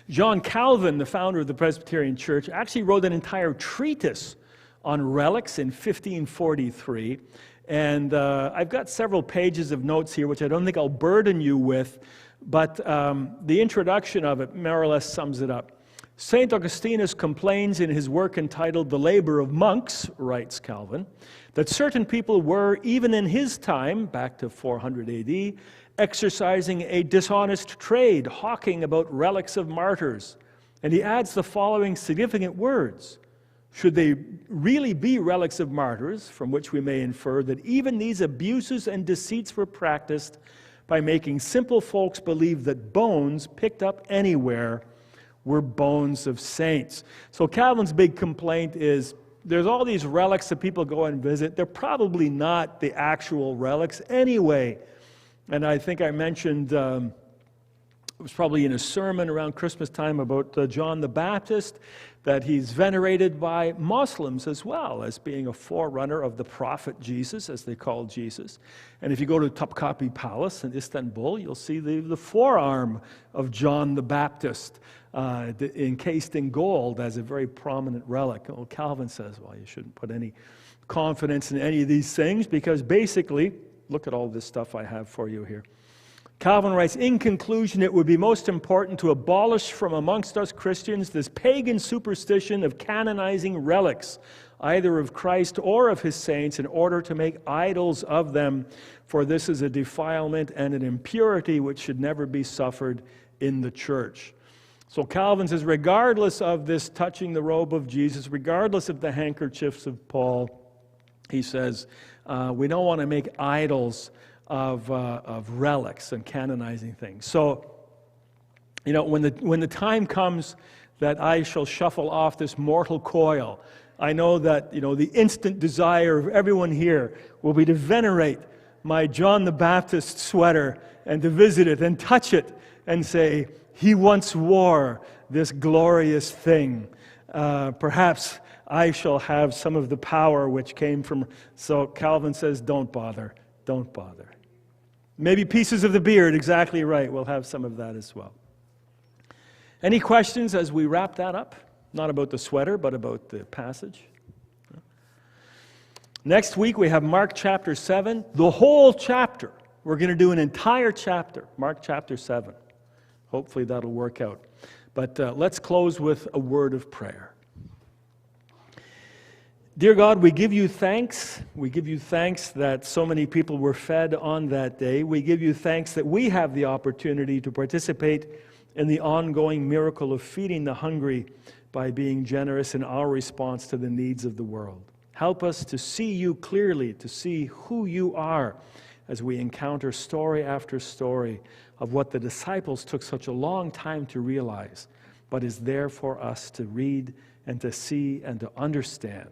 John Calvin, the founder of the Presbyterian Church, actually wrote an entire treatise on relics in 1543. And I've got several pages of notes here, which I don't think I'll burden you with, but the introduction of it more or less sums it up. St. Augustinus complains in his work entitled The Labor of Monks, writes Calvin, that certain people were, even in his time, back to 400 AD, exercising a dishonest trade, hawking about relics of martyrs. And he adds the following significant words. Should they really be relics of martyrs, from which we may infer that even these abuses and deceits were practiced by making simple folks believe that bones picked up anywhere were bones of saints. So Calvin's big complaint is there's all these relics that people go and visit. They're probably not the actual relics anyway. And I think I mentioned, it was probably in a sermon around Christmas time about John the Baptist, that he's venerated by Muslims as well as being a forerunner of the prophet Jesus, as they call Jesus. And if you go to Topkapi Palace in Istanbul, you'll see the forearm of John the Baptist encased in gold as a very prominent relic. Well, Calvin says, well, you shouldn't put any confidence in any of these things because basically, look at all this stuff I have for you here. Calvin writes, in conclusion, it would be most important to abolish from amongst us Christians this pagan superstition of canonizing relics, either of Christ or of his saints, in order to make idols of them, for this is a defilement and an impurity which should never be suffered in the church. So Calvin says, regardless of this touching the robe of Jesus, regardless of the handkerchiefs of Paul, he says, we don't want to make idols of relics and canonizing things. So, you know, when the time comes that I shall shuffle off this mortal coil, I know that, you know, the instant desire of everyone here will be to venerate my John the Baptist sweater and to visit it and touch it and say, he once wore this glorious thing. Perhaps I shall have some of the power which came from... So Calvin says, don't bother. Don't bother. Maybe pieces of the beard, exactly right. We'll have some of that as well. Any questions as we wrap that up? Not about the sweater, but about the passage. Next week we have Mark chapter 7, the whole chapter. We're going to do an entire chapter, Mark chapter 7. Hopefully that'll work out. But let's close with a word of prayer. Dear God, we give you thanks. We give you thanks that so many people were fed on that day. We give you thanks that we have the opportunity to participate in the ongoing miracle of feeding the hungry by being generous in our response to the needs of the world. Help us to see you clearly, to see who you are as we encounter story after story of what the disciples took such a long time to realize, but is there for us to read and to see and to understand.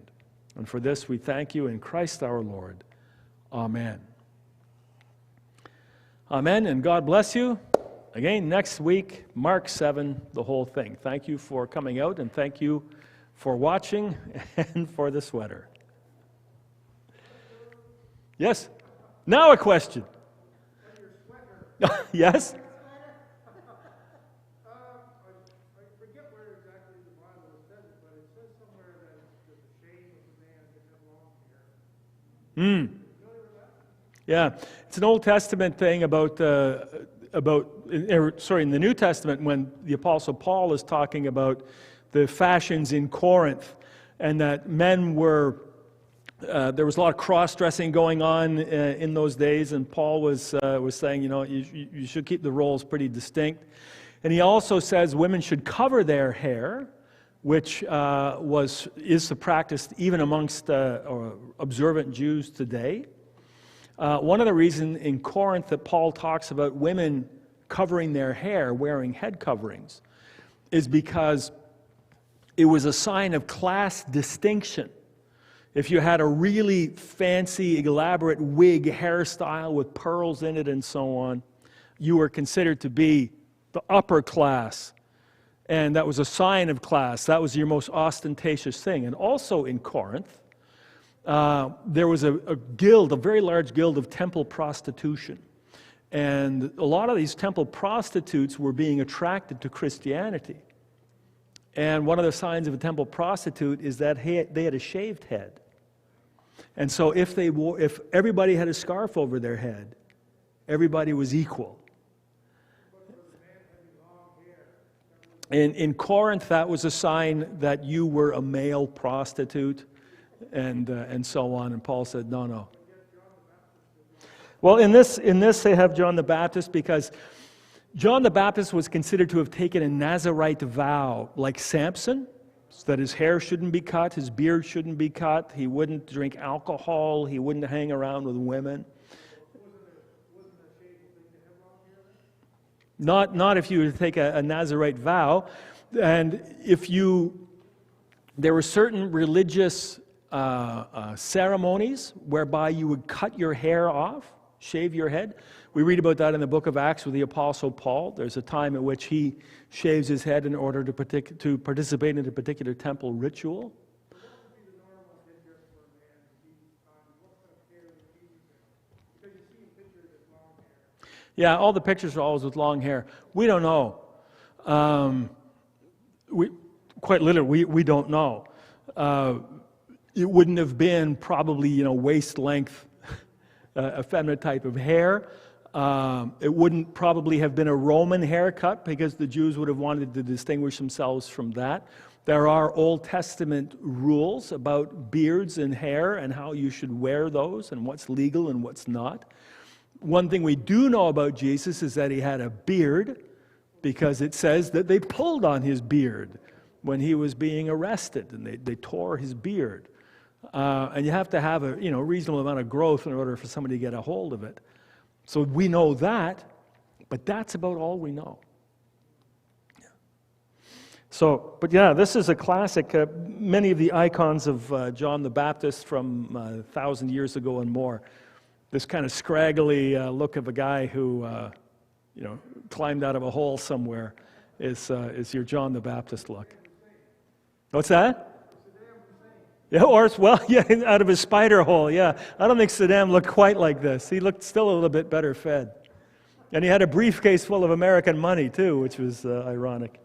And for this we thank you in Christ our Lord. Amen. Amen, and God bless you. Again, next week, Mark 7, the whole thing. Thank you for coming out, and thank you for watching and for the sweater. Yes? Now a question. Yes? Yeah, it's an Old Testament thing about in the New Testament when the Apostle Paul is talking about the fashions in Corinth, and that men were, there was a lot of cross-dressing going on in those days, and Paul was saying, you know, you should keep the roles pretty distinct. And he also says women should cover their hair, which is the practice even amongst observant Jews today. One of the reasons in Corinth that Paul talks about women covering their hair, wearing head coverings, is because it was a sign of class distinction. If you had a really fancy, elaborate wig hairstyle with pearls in it and so on, you were considered to be the upper class. And that was a sign of class. That was your most ostentatious thing. And also in Corinth, there was a guild, a very large guild of temple prostitution. And a lot of these temple prostitutes were being attracted to Christianity. And one of the signs of a temple prostitute is that they had a shaved head. And so if everybody had a scarf over their head, everybody was equal. In Corinth, that was a sign that you were a male prostitute, and so on. And Paul said, no. Well, in this they have John the Baptist because John the Baptist was considered to have taken a Nazirite vow, like Samson, so that his hair shouldn't be cut, his beard shouldn't be cut, he wouldn't drink alcohol, he wouldn't hang around with women. Not if you were to take a Nazirite vow. And there were certain religious ceremonies whereby you would cut your hair off, shave your head. We read about that in the book of Acts with the Apostle Paul. There's a time at which he shaves his head in order to participate in a particular temple ritual. Yeah, all the pictures are always with long hair. We don't know. Quite literally, we don't know. It wouldn't have been probably, waist length, effeminate type of hair. It wouldn't probably have been a Roman haircut because the Jews would have wanted to distinguish themselves from that. There are Old Testament rules about beards and hair and how you should wear those and what's legal and what's not. One thing we do know about Jesus is that he had a beard because it says that they pulled on his beard when he was being arrested, and they tore his beard. And you have to have a reasonable amount of growth in order for somebody to get a hold of it. So we know that, but that's about all we know. So, but yeah, this is a classic. Many of the icons of John the Baptist from 1,000 years ago and more. This kind of scraggly look of a guy who, climbed out of a hole somewhere is your John the Baptist look. What's that? Yeah, out of his spider hole, yeah. I don't think Saddam looked quite like this. He looked still a little bit better fed. And he had a briefcase full of American money, too, which was ironic.